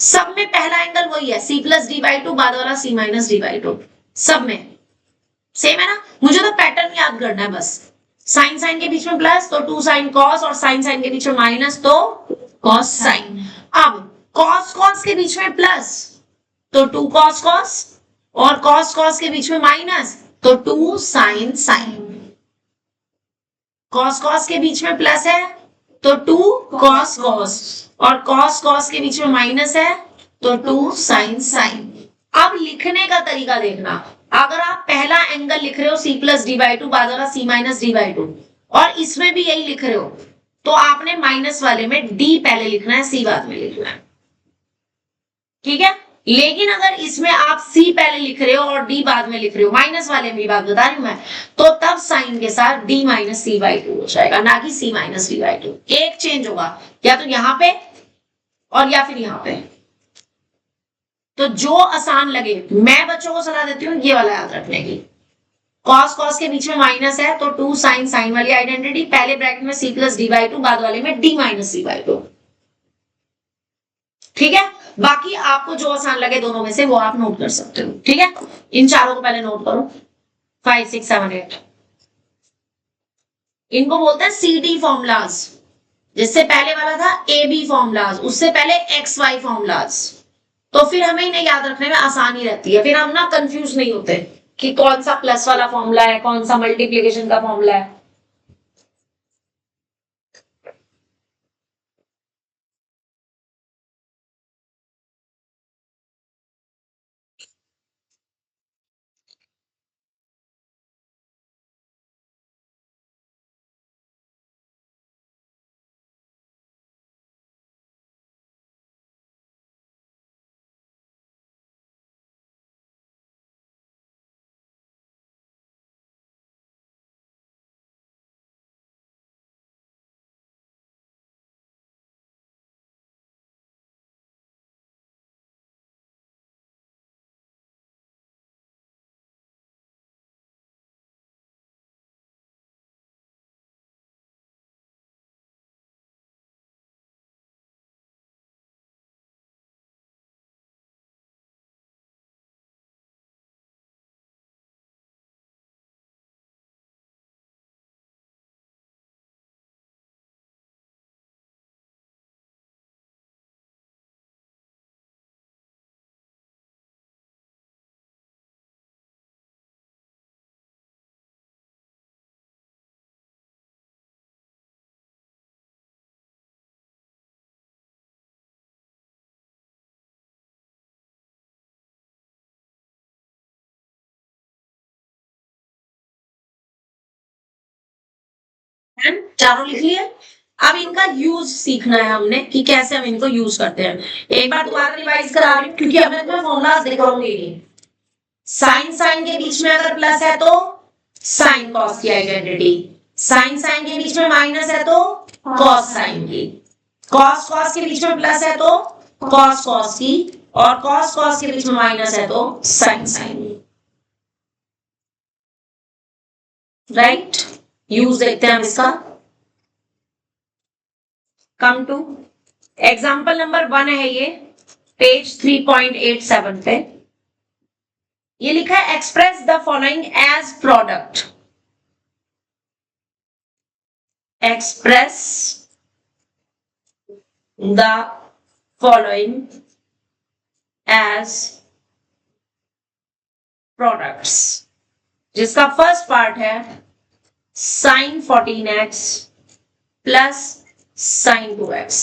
सब में पहला एंगल वही है, C plus D by two, बाद वाला C minus D by to, सब में सेम है ना। मुझे तो पैटर्न याद करना है बस। साइन साइन के बीच में प्लस तो 2 साइन कॉस, और साइन साइन के बीच में माइनस तो कॉस साइन। अब कॉस कॉस के बीच में प्लस तो 2 कॉस कॉस, और कॉस कॉस के बीच में माइनस तो 2 साइन साइन। कॉस कॉस के बीच में प्लस है तो 2 कॉस कॉस, और कॉस कॉस के बीच में माइनस है तो 2 साइन साइन। अब लिखने का तरीका देखना, अगर आप पहला एंगल लिख रहे हो C plus D by two, बाद वाला C minus D by two, और इसमें भी यही लिख रहे हो, तो आपने माइनस वाले में D पहले लिखना है, C बाद में लिखना है, ठीक है। लेकिन अगर इसमें आप C पहले लिख रहे हो और D बाद में लिख रहे हो, माइनस वाले में बात बता रही हूं मैं, तो तब साइन के साथ D minus C by two हो जाएगा, ना कि C minus D by to. एक चेंज होगा, या तो यहाँ पे और या फिर यहाँ पे। तो जो आसान लगे, मैं बच्चों को सलाह देती हूँ ये वाला याद रखने की। कॉस कॉस के बीच में माइनस है तो 2 साइन साइन वाली आइडेंटिटी, पहले ब्रैकेट में c plus D by two, बाद वाले में d minus C by two. ठीक है, बाकी आपको जो आसान लगे दोनों में से वो आप नोट कर सकते हो। ठीक है, इन चारों को पहले नोट करो, 5 6 7 8। इनको बोलते हैं CD फॉर्मूलाज। जिससे पहले वाला था AB फॉर्मूलाज, उससे पहले XY फॉर्मूलाज। तो फिर हमें इन्हें याद रखने में आसानी रहती है, फिर हम ना कंफ्यूज नहीं होते कि कौन सा प्लस वाला फॉर्मूला है, कौन सा मल्टीप्लिकेशन का फॉर्मूला है। चारों लिख लिए। अब इनका यूज सीखना है हमने कि कैसे हम इनको यूज करते हैं। एक बार दोबारा रिवाइज करा रही हूँ क्योंकि अब मैं तुम्हें फॉर्मूलाज दिखाऊंगी। साइन साइन के बीच में अगर प्लस है तो साइन कॉस की आइडेंटिटी, साइन साइन के बीच में माइनस है तो कॉस साइन की, कॉस कॉस के बीच में प्लस है तो कॉस कॉस की, और कॉस कॉस के बीच में माइनस है तो साइन साइन की। राइट, यूज देखते हैं हम इसका। कम टू एग्जाम्पल नंबर 1 है ये, पेज 3.87 पे। ये लिखा है express the following as product. Express the following as products, जिसका फर्स्ट पार्ट है sine 14x plus sine 2x।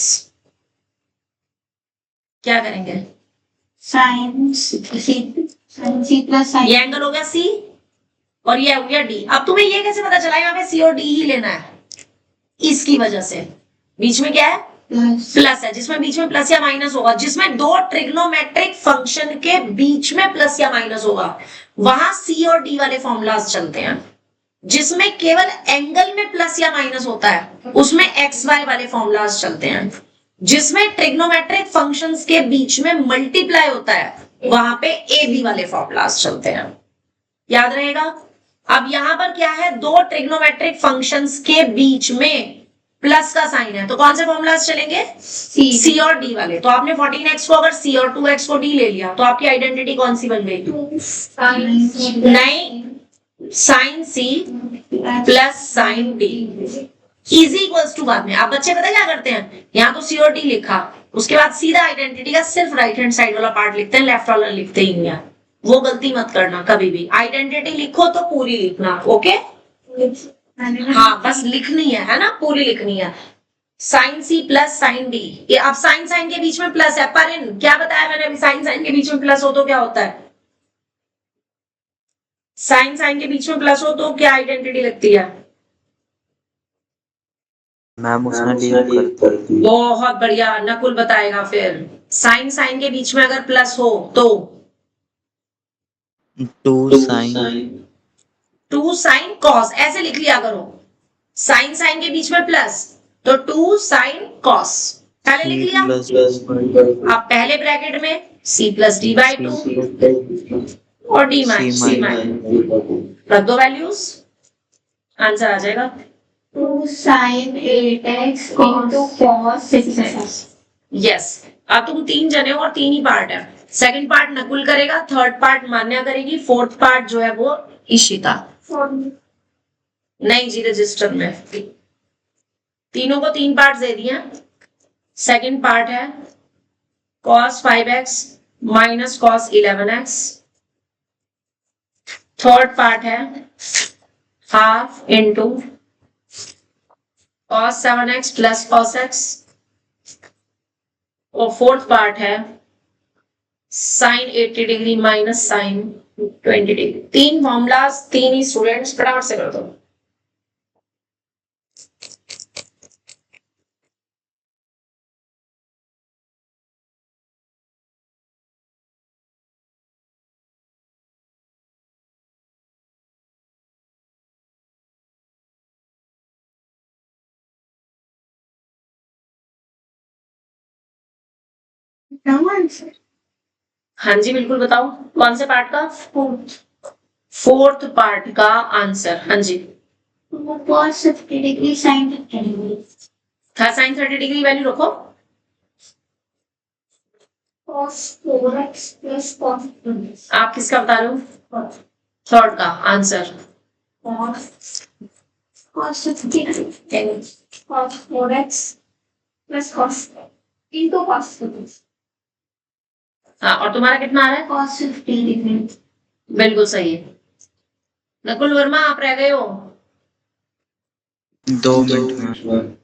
क्या करेंगे? साइन सी प्लस ये एंगल हो गया C और ये हो गया D। अब तुम्हें ये कैसे पता चला यहाँ पे C और D ही लेना है? इसकी वजह से बीच में क्या है? प्लस है, जिसमें बीच में प्लस या माइनस होगा, जिसमें दो ट्रिग्नोमेट्रिक फंक्शन के बीच में प्लस या माइनस होगा, वहां C और D वाले फॉर्मूलाज चलते हैं। जिसमें केवल एंगल में प्लस या माइनस होता है उसमें XY वाले फॉर्मूलाज चलते हैं। जिसमें ट्रिग्नोमेट्रिक फंक्शंस के बीच में मल्टीप्लाई होता है वहां पे AB वाले फॉर्मूलाज चलते हैं। याद रहेगा। अब यहां पर क्या है, दो ट्रिग्नोमेट्रिक फंक्शंस के बीच में प्लस का साइन है, तो कौन से फॉर्मूलाज चलेंगे? C और D वाले। तो आपने 14x को अगर C और 2x को D ले लिया तो आपकी आइडेंटिटी कौन सी बन गई? नहीं, sine C plus sine D is equals to. बाद में आप बच्चे पता क्या करते हैं, यहाँ तो C और D लिखा, उसके बाद सीधा आइडेंटिटी का सिर्फ राइट हैंड साइड वाला पार्ट लिखते हैं, लेफ्ट वाला लिखते ही नहीं है। वो गलती मत करना कभी भी। आइडेंटिटी लिखो तो पूरी लिखना, ओके? हाँ, बस लिखनी है ना, पूरी लिखनी है। Sine C plus sine D। ये अब साइन साइन के बीच में प्लस है, पर इन क्या बताया मैंने अभी, साइन साइन के बीच में प्लस हो तो क्या होता है? साइन साइन के बीच में प्लस हो तो क्या आइडेंटिटी लगती है? मैम उसमें डिवाइड करती है। बहुत बढ़िया, नकुल बताएगा फिर। साइन साइन के बीच में अगर प्लस हो तो 2 साइन कॉस, ऐसे लिख लिया करो। साइन साइन के बीच में प्लस तो 2 साइन कॉस, पहले लिख लिया। प्लस अब पहले ब्रैकेट में c plus D by two और d माइनस c माइनस रख दो वैल्यूज, आंसर आ जाएगा 2 sin 8x into cos 6x. Yes. अब तुम 3 जने हो और 3 ही पार्ट है। सेकंड पार्ट नकुल करेगा, थर्ड पार्ट मान्या करेगी, फोर्थ पार्ट जो है वो इशिता। नहीं जी, रजिस्टर में तीनों को 3 पार्ट दे दिए। सेकंड पार्ट है cos 5x minus cos 11x। Third part है half into cos 7x plus cos x और फोर्थ पार्ट है sin 80 degree minus sin 20 degree. 3 formulas 3 ही स्टूडेंट्स फटाफट से कर दो। हाँ जी बिल्कुल, बताओ कौन से पार्ट का? फोर्थ पार्ट का आंसर। हाँ जी, cos 50 degree sin 50 degree. था sin 30 डिग्री वैल्यू रखो। Cos 4x plus cos 2x. आप किसका बता रहे हो? थर्ड का answer. Cos 50 degree. Cos 4x plus cos into cos 2x. हाँ, और तुम्हारा कितना आ रहा है? Cos 50 degree. बिल्कुल सही है। नकुल वर्मा आप रह गए हो। 2 मिनट में।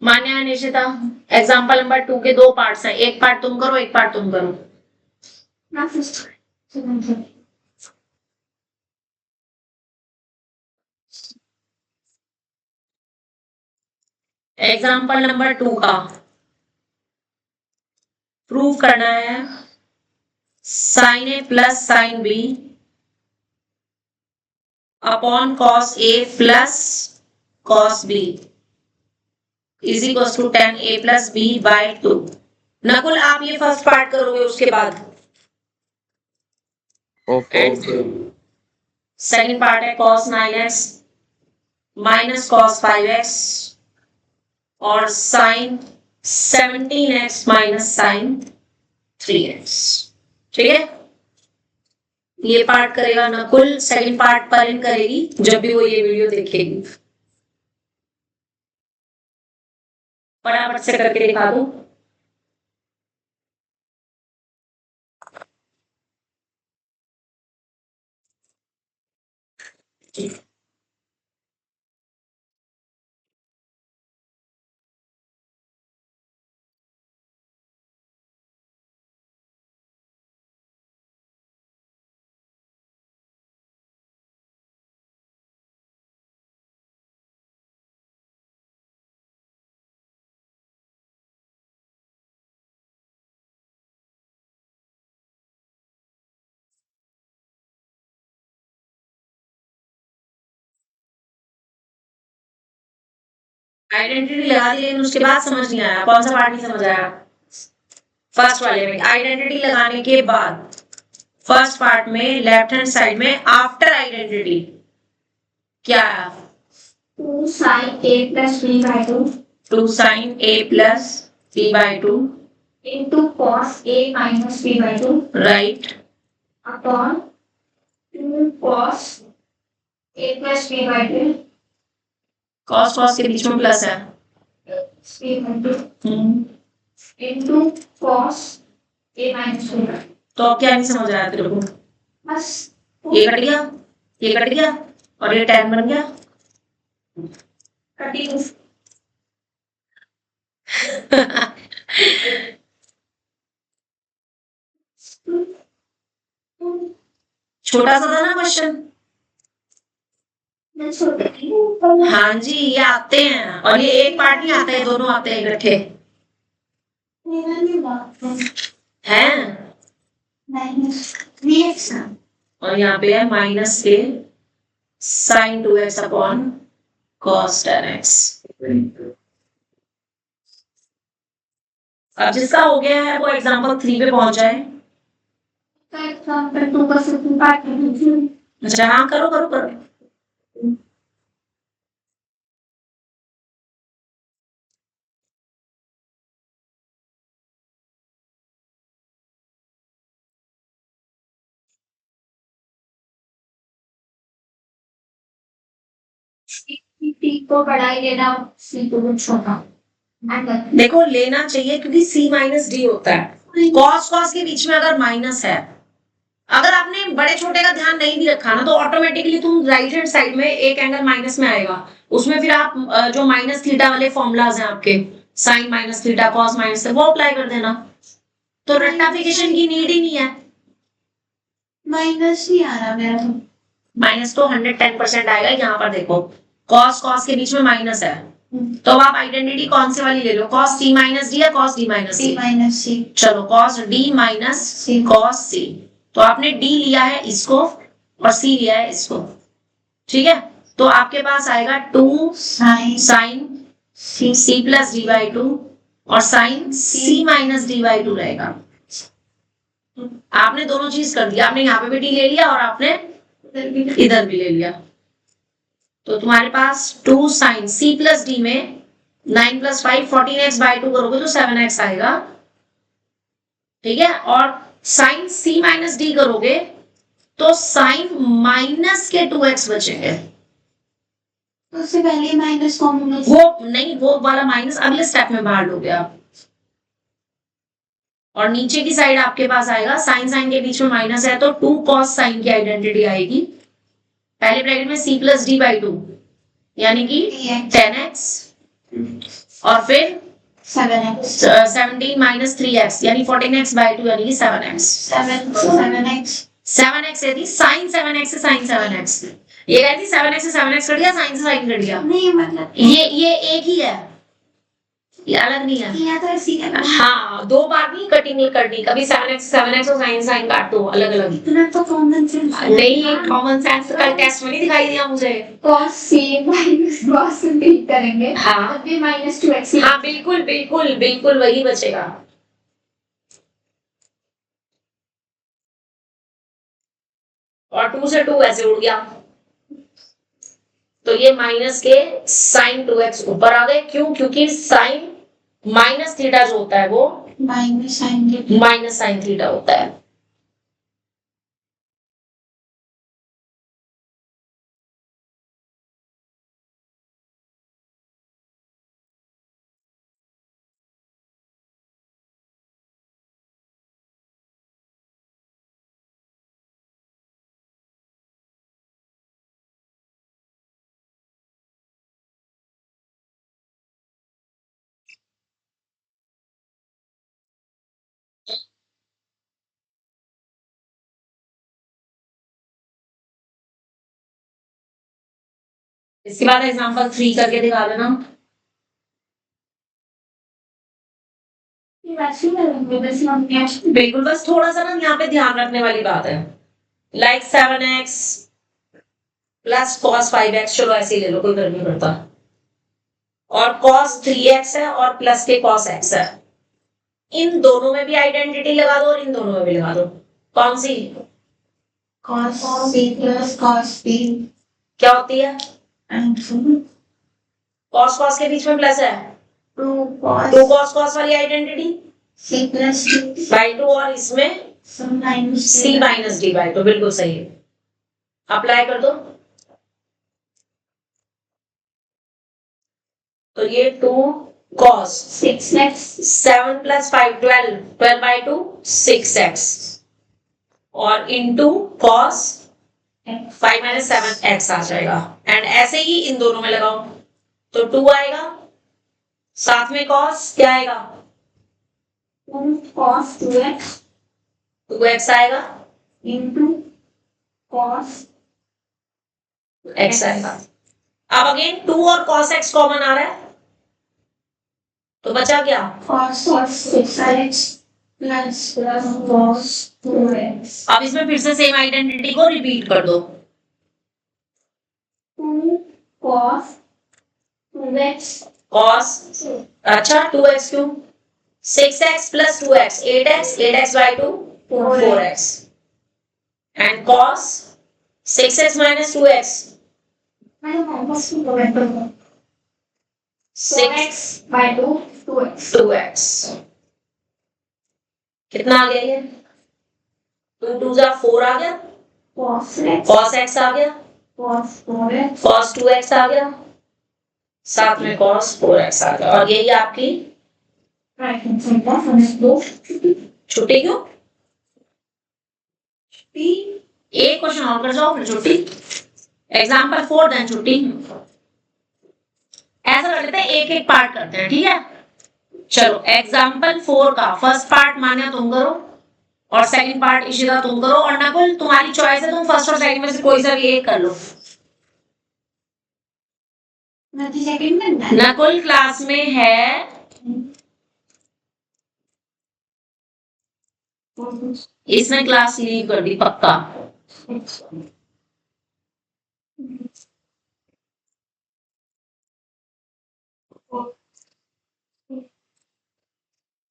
मान्या निशिता, एग्जाम्पल नंबर 2 के 2 पार्ट्स हैं, एक पार्ट तुम करो, एक पार्ट तुम करो। एग्जाम्पल नंबर 2 का प्रूव करना है sin a plus sin b upon cos a plus cos b is equal to tan a plus b by 2। Nakul आप ये फर्स्ट पार्ट करोगे, उसके बाद ओके। सेकंड पार्ट है cos 9x minus cos 5x और sin 17x minus sin 3x। ठीक है, ये पार्ट करेगा नकुल, सेकंड पार्ट परिन करेगी जब भी वो ये वीडियो देखेगी। फटाफट से करके दिखा दो। आइडेंटिटी लगा दी, लेकिन उसके बाद समझ नहीं आया कौन सा पार्ट नहीं समझ आया। फर्स्ट वाले में आइडेंटिटी लगाने के बाद फर्स्ट पार्ट में लेफ्ट हैंड साइड में आफ्टर आइडेंटिटी क्या है? 2 sin a plus b by 2 2 sin a plus b by 2 into cos a minus b by 2 right upon 2 cos a plus b by 2 cos cos के बीच में plus है b by 2 into cos a minus b by 2। तो अब क्या नहीं समझ आया तेरे को? बस ये कट गया, ये कट गया और ये tan बन गया। कटिंग छोटा सा था ना क्वेश्चन। मैं छोटी हूँ। हाँ जी, ये आते हैं और ये एक पार्ट नहीं आता है, दोनों आते हैं इकट्ठे। मेरा नहीं बात हैं माइनस 3x और यहाँ पे है माइनस के sin 2x upon cos 10x। अब जिसका हो गया है वो एग्जाम्पल 3 पे पहुंच जाए। एग्जाम्पल 2 का सेकंड पार्ट में अच्छा हाँ, करो करो करो। टी को बड़ा ही लेना, सी को छोटा। देखो लेना चाहिए क्योंकि C माइनस डी होता है। कॉस कॉस के बीच में अगर माइनस है, अगर आपने बड़े छोटे का ध्यान नहीं भी रखा ना तो ऑटोमेटिकली तुम राइट हैंड साइड में एक एंगल माइनस में आएगा, उसमें फिर आप जो माइनस थीटा वाले फॉर्मूलाज हैं आपके, sine minus theta cos minus वो अप्लाई कर देना, तो रेक्टिफिकेशन की नीड ही नहीं है। माइनस ही आ रहा मेरा तो। माइनस तो 110% आएगा। यहाँ पर देखो कॉस कॉस के बीच में माइनस है, तो अब आप आइडेंटिटी कौन से वाली ले लो, कॉस टी माइनस डी या कॉस डी माइनस सी? माइनस सी। चलो कॉस डी माइनस कॉस सी, तो आपने डी लिया है इसको और सी लिया है इसको, ठीक है। तो आपके पास आएगा 2 sine C plus D by 2 और sine C minus D by 2 रहेगा। आपने दोनों चीज कर दिया, आपने यहाँ पे भी डी ले लिया और आपने इधर भी ले लिया, तो तुम्हारे पास 2 साइन सी प्लस डी में 9 प्लस 5 14x बाई 2 करोगे तो 7x आएगा, ठीक है। और साइन सी माइनस डी करोगे तो साइन माइनस के 2x बचेंगे। तो उससे पहले माइनस कॉमन है। वो नहीं, वो वाला माइनस अगले स्टेप में बाहर लोगे आप। और नीचे की साइड आपके पास आएगा साइन साइन के बीच में माइनस है तो 2 कॉस साइन की आइडेंटिटी आएगी, पहले ब्रैकेट में c प्लस डी बाई 2 यानी कि 10x और फिर 17 माइनस 3x यानी 14x बाई 2 यानी कि 7x। 7x यदि साइन 7x से साइन 7x, ये कहती 7x से 7x कट गया, साइन से साइन कट गया, नहीं मतलब ये एक ही है, ये अलग नहीं है। किया तो ऐसी है। हाँ, दो बार नहीं कटिंग नहीं करनी, कभी 7x 7x और साइन साइन काट दो अलग अलग। इतना तो कॉमन सेंस नहीं, कॉमन सेंस कल टेस्ट में नहीं दिखाई दिया मुझे। cos c minus cos b करेंगे, हाँ तब भी माइनस 2x। हाँ बिल्कुल बिल्कुल बिल्कुल वही बचेगा। और 2 से 2 ऐसे उड़ गया, तो ये माइनस के साइन 2x ऊपर आ गए। क्यों? क्योंकि साइन माइनस थीटा जो होता है वो माइनस साइन थीटा होता है। इसके बाद एग्जांपल 3 करके दिखा देना। बिल्कुल, बस थोड़ा सा ना यहाँ पे ध्यान रखने वाली बात है, like 7x plus cos 5x, चलो ऐसे ही ले लो, कोई फर्क नहीं पड़ता, और cos 3x है और प्लस के cos x है। इन दोनों में भी आइडेंटिटी लगा दो और इन दोनों में भी लगा दो। कौन सी? cos c plus cos b क्या होती है? and cos cos के बीच में प्लस है, 2 2 cos cos वाली identity c plus d by 2 और इसमें c माइनस डी बाई 2, बिल्कुल सही है। अप्लाई कर दो, तो ये 2 cos 6x 7 plus 5 12, 12 by 2 6x और इंटू cos 5 माइनस 7x आ जाएगा। एंड ऐसे ही इन दोनों में लगाओ तो 2 आएगा, साथ में cos क्या आएगा? cos 2x 2x आएगा into cos x आएगा। अब अगेन 2 और cos x कॉमन आ रहा है, तो बचा क्या? cos 6x plus cos 2x। अब इसमें फिर से सेम आइडेंटिटी को रिपीट कर दो, 2 cos 2x cos, अच्छा 2x क्यों? 6x plus 2x, 8x, 8x by 2, 4x. And cos 6x minus 2x, मैंने माइनस 2 6 by 2 2x 2x. कितना आ गया ये? 2 2 जा 4 आ गया, cos x cos x आ गया, cos 4x cos 2x आ गया, साथ में cos 4x आ गया, और यही आपकी राइट हैंड साइड का फर्स्ट दो छुट्टी क्यों? एक क्वेश्चन और कर जाओ फिर छुट्टी। एग्जाम्पल 4 देन छुट्टी। ऐसा कर लेते हैं, एक एक पार्ट करते हैं, ठीक है? चलो एग्जाम्पल 4 का फर्स्ट पार्ट मान्या तुम करो और सेकंड पार्ट इशिता तुम करो, और नकुल तुम्हारी चॉइस है, तुम फर्स्ट और सेकंड में से कोई सा भी एक कर लो। नदी सेकंड में नकुल क्लास में है, इसने क्लास लीव कर दी पक्का।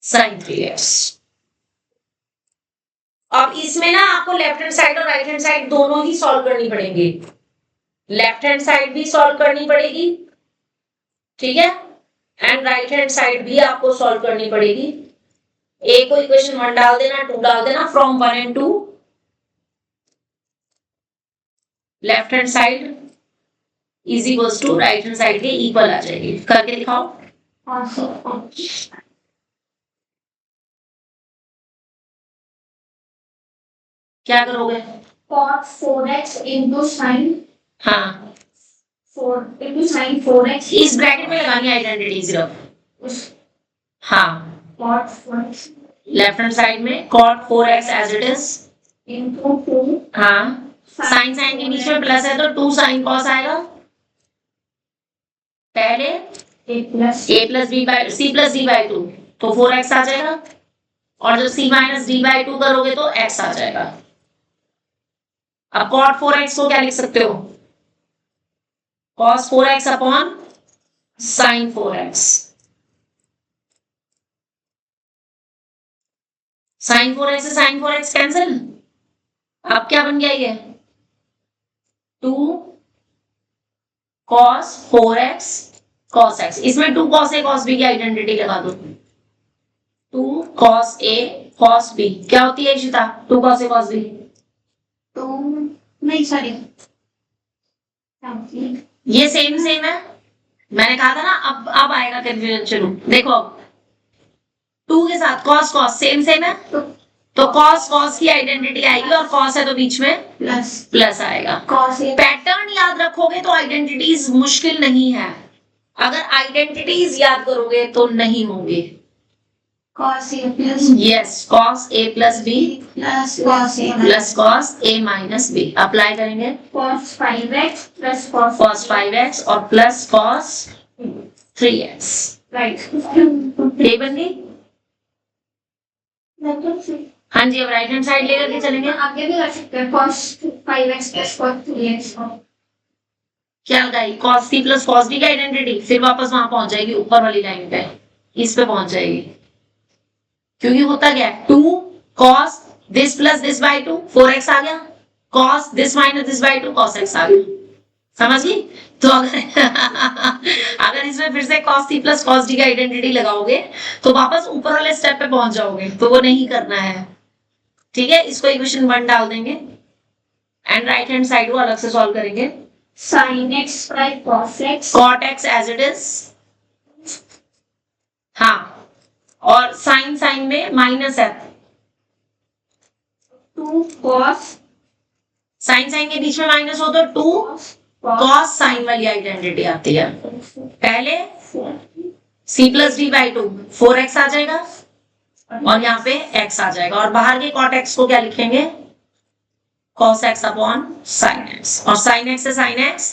sin 3x। अब इसमें ना आपको लेफ्ट हैंड साइड और राइट हैंड साइड दोनों ही सॉल्व करनी पड़ेंगी। लेफ्ट हैंड साइड भी सॉल्व करनी पड़ेगी, ठीक है, एंड राइट हैंड साइड भी आपको सॉल्व करनी पड़ेगी। एक को इक्वेशन 1 डाल देना, 2 डाल देना, from 1 and 2 left hand side is equals to right hand side के इक्वल आ जाएगी। करके दिखाओ। क्या करोगे? cos 4x into sin हाँ 4 into sin 4x इस ब्रैकेट में लगानी आइडेंटिटी सिर्फ। हाँ cot 4x left hand side में cot 4x as it is into 2 हाँ साइन साइन के बीच में प्लस है तो 2 sin cos आएगा। पहले a plus a plus b by c plus d by 2 तो 4x आ जाएगा, और जब c minus d by 2 करोगे तो x आ जाएगा। अब cot 4x को क्या लिख सकते हो? cos 4x upon sin 4x। sin 4x से sin 4x कैंसिल। अब क्या बन गया ये? 2 cos 4x cos x। इसमें 2 cos a cos b की आइडेंटिटी लगा दो। 2 cos a cos b क्या होती है Ishita? 2 cos a cos b तो नहीं सॉरी ये सेम सेम है। मैंने कहा था ना, अब आएगा कंफ्यूजन। चलो देखो, अब 2 के साथ cos cos सेम सेम है तो cos cos की आइडेंटिटी आएगी, और cos है तो बीच में प्लस प्लस आएगा। cos a पैटर्न याद रखोगे तो आइडेंटिटीज मुश्किल नहीं है, अगर आइडेंटिटीज याद करोगे तो नहीं होंगे। cos a plus yes cos a plus b plus cos a plus cos a minus b apply करेंगे। cos 5x plus cos cos 5x और प्लस cos 3x। राइट ये बन गई। हाँ जी, अब राइट हैंड साइड लेकर के चलेंगे। आगे भी कर सकते हैं cos 5x plus cos 3x क्या लगाई? cos c plus cos b की आइडेंटिटी, फिर वापस वहां पहुंच जाएगी ऊपर वाली लाइन पे, इस पे पहुंच जाएगी। क्योंकि होता क्या है, 2 cos this plus this by 2 4x आ गया, cos this minus this by 2 cos x आ गया। समझ गई? तो अगर इसमें फिर से cos c plus cos d की आइडेंटिटी लगाओगे तो वापस ऊपर वाले स्टेप पे पहुंच जाओगे, तो वो नहीं करना है, ठीक है? इसको इक्वेशन 1 डाल देंगे एंड राइट हैंड साइड को अलग से सॉल्व करेंगे। sin x by cos x cot x as it is, हाँ, और साइन साइन में माइनस है, 2 cos साइन साइन के बीच में माइनस हो तो 2 cos साइन वाली आइडेंटिटी आती है। पहले c plus D by 2 4x आ जाएगा, और यहाँ पे x आ जाएगा, और बाहर के cot x को क्या लिखेंगे? cos x upon sin x, और sin x से sin x,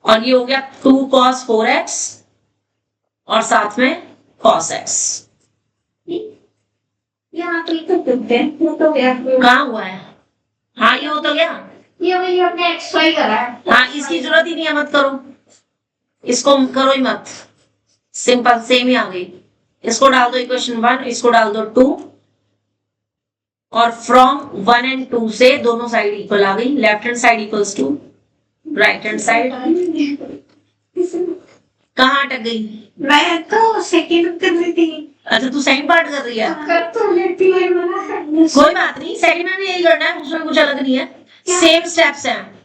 और ये हो गया 2 cos 4x और साथ में cos x। यहाँ पे तो करते हैं, वो तो गया कहाँ हुआ है? हाँ ये हो तो गया। ये वही हमने x y करा है। हाँ इसकी जरूरत ही नहीं है, मत करो, इसको करो ही मत, सिंपल सेम ही आ गई। इसको डाल दो इक्वेशन 1, इसको डाल दो 2, और फ्रॉम 1 एंड 2 से दोनों साइड इक्वल आ गई, left hand side equals to right hand side. कहाँ अटक गई? मैं तो सेकंड कर रही थी। अच्छा तू सेकंड पार्ट कर रही है, कर तो लेती है मना। कोई बात नहीं, सेकंड में भी यही करना है, उसमें कुछ अलग नहीं है, सेम स्टेप्स हैं।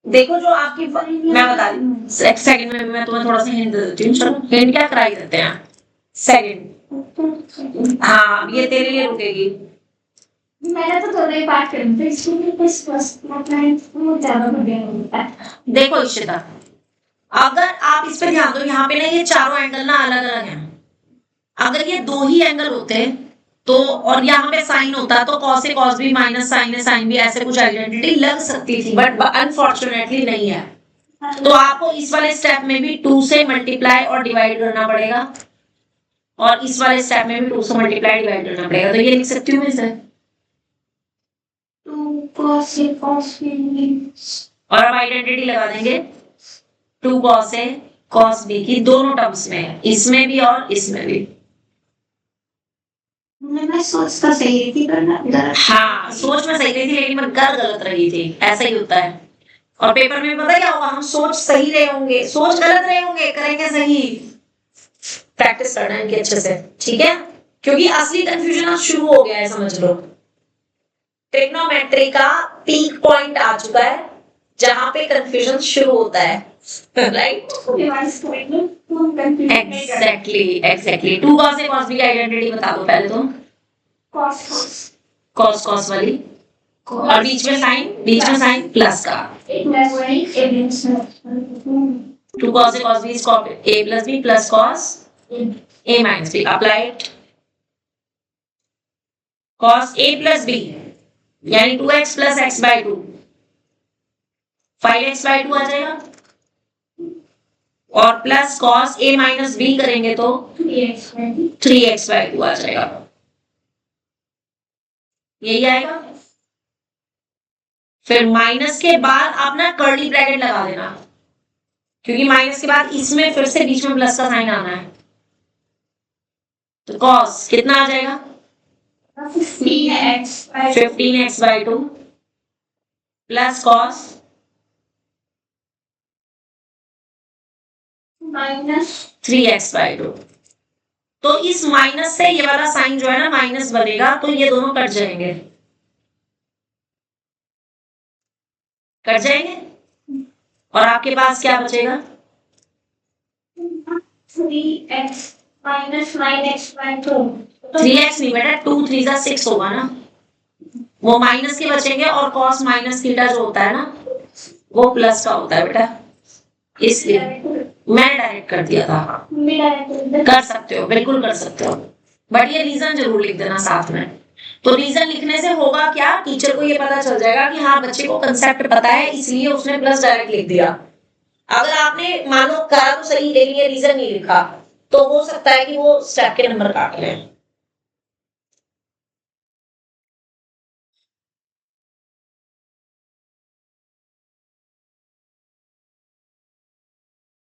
देखो जो आपकी मैं बता रही हूँ, सेकंड में मैं तुम्हें थोड़ा सा हिंट दे देती हूँ। चलो हिंट क्या कराई देते हैं, सेकंड। हाँ ये तेरे लिए रुकेगी। मैंने तो दोनों ही पार्ट कर दी, इसमें बस वो ज्यादा बढ़िया होता है। देखो इशिता, अगर आप इस पे ध्यान दो, यहाँ पे ना ये चारों एंगल ना अलग अलग हैं। अगर ये दो ही एंगल होते तो, और यहाँ पे साइन होता तो cos A cos B minus sign A sine B, ऐसे कुछ आइडेंटिटी लग सकती थी, बट अनफॉर्चुनेटली नहीं है। तो आपको इस वाले स्टेप में भी 2 से मल्टीप्लाई और डिवाइड करना पड़ेगा, और इस वाले स्टेप में भी 2 से मल्टीप्लाई डिवाइड करना पड़ेगा। तो ये लिख सकती हूँ मैं इसे, 2 cos A cos B। और अब आइडेंटिटी लगा देंगे 2 cos A cos B की दोनों टर्म्स में, इसमें भी और इसमें भी। मैं सोच तो सही थी पर गलत। हाँ सोच में सही रही थी, लेकिन मैं कर गलत रही थी, ऐसा ही होता है। और पेपर में पता क्या होगा, हम सोच सही रहे होंगे, सोच गलत रहे होंगे, करेंगे सही। प्रैक्टिस करना है इनकी अच्छे से, ठीक है, क्योंकि असली कंफ्यूजन आज शुरू हो गया है, समझ लो। ट्रिग्नोमेट्री का पीक पॉइंट आ चुका है, जहां पे कंफ्यूजन शुरू होता है, right? Exactly 2 cos A cos B की आइडेंटिटी बता दो पहले तो। cos cos वाली, और बीच में साइन प्लस का। 2 cos A cos B is A plus B plus cos A minus B. Apply it. cos A plus B यानी 2x plus x by 2, 5x by 2 आ जाएगा, और plus cos A minus B करेंगे तो 3x by 2 आ जाएगा, यही आएगा। फिर minus के बाद आप ना कर्ली ब्रैकेट लगा देना, क्योंकि माइनस के बाद इसमें फिर से बीच में प्लस का साइन आना है। तो cos कितना आ जाएगा, 15x by 2 plus cos -3x by 2। तो इस माइनस से ये वाला साइन जो है ना माइनस बनेगा, तो ये दोनों कट जाएंगे, और आपके पास क्या बचेगा, 3x minus 9x by 2। 3x नहीं बेटा, 2 3 जा 6 होगा ना, वो माइनस के बचेंगे, और cos माइनस थीटा जो होता है ना वो प्लस का होता है बेटा, इसलिए मैंने डायरेक्ट कर दिया था। कर सकते हो, बिल्कुल कर सकते हो, बट ये रीजन जरूर लिख देना साथ में। तो रीजन लिखने से होगा क्या, टीचर को ये पता चल जाएगा कि हाँ बच्चे को कंसेप्ट पता है, इसलिए उसने प्लस डायरेक्ट लिख दिया। अगर आपने मानो करा तो सही, लेकिन ये रीजन नहीं लिखा, तो हो सकता है कि वो स्टेप के नंबर काट लें।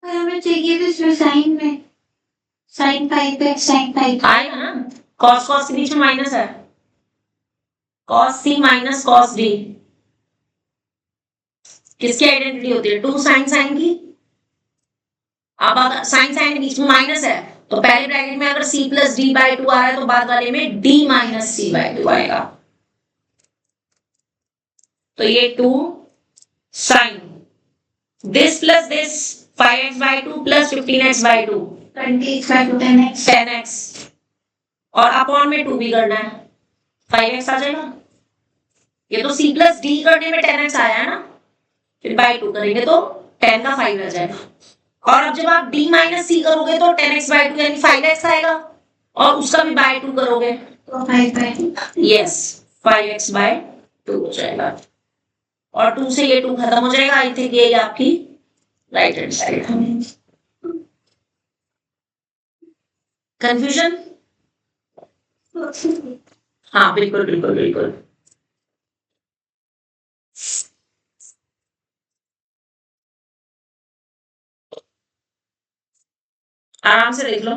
हमें चाहिए तो इसमें साइन में साइन पाई पे साइन पाई आएगा ना, cos cos के बीच में माइनस है, cos C minus cos D किसकी आइडेंटिटी होती है, 2 sin sin की। अब अगर sin sin के बीच में माइनस है, तो पहले ब्रैकेट में अगर C प्लस D बाई 2 आ रहा है, तो बाद वाले में D माइनस C बाई 2 आएगा। तो ये 2 sin this plus this 5x by 2 plus 15x by 2 20x by 2 10x। और अपॉन में 2 भी करना है, 5x आ जाएगा। ये तो C प्लस D करने में 10x आया है ना, फिर बाई 2 करेंगे तो 10 का 5 आ जाएगा, और अब जब आप D माइनस C करोगे तो 10x by 2 यानी 5x आएगा, और उसका भी बाई 2 करोगे तो 5 by 2। यस 5x by 2 हो जाएगा, और 2 से ये 2 खत्म हो जाएगा। आई थिंक ये आपकी राइट हैंड साइड। कंफ्यूजन? हाँ बिल्कुल बिल्कुल बिल्कुल। आराम से देख लो।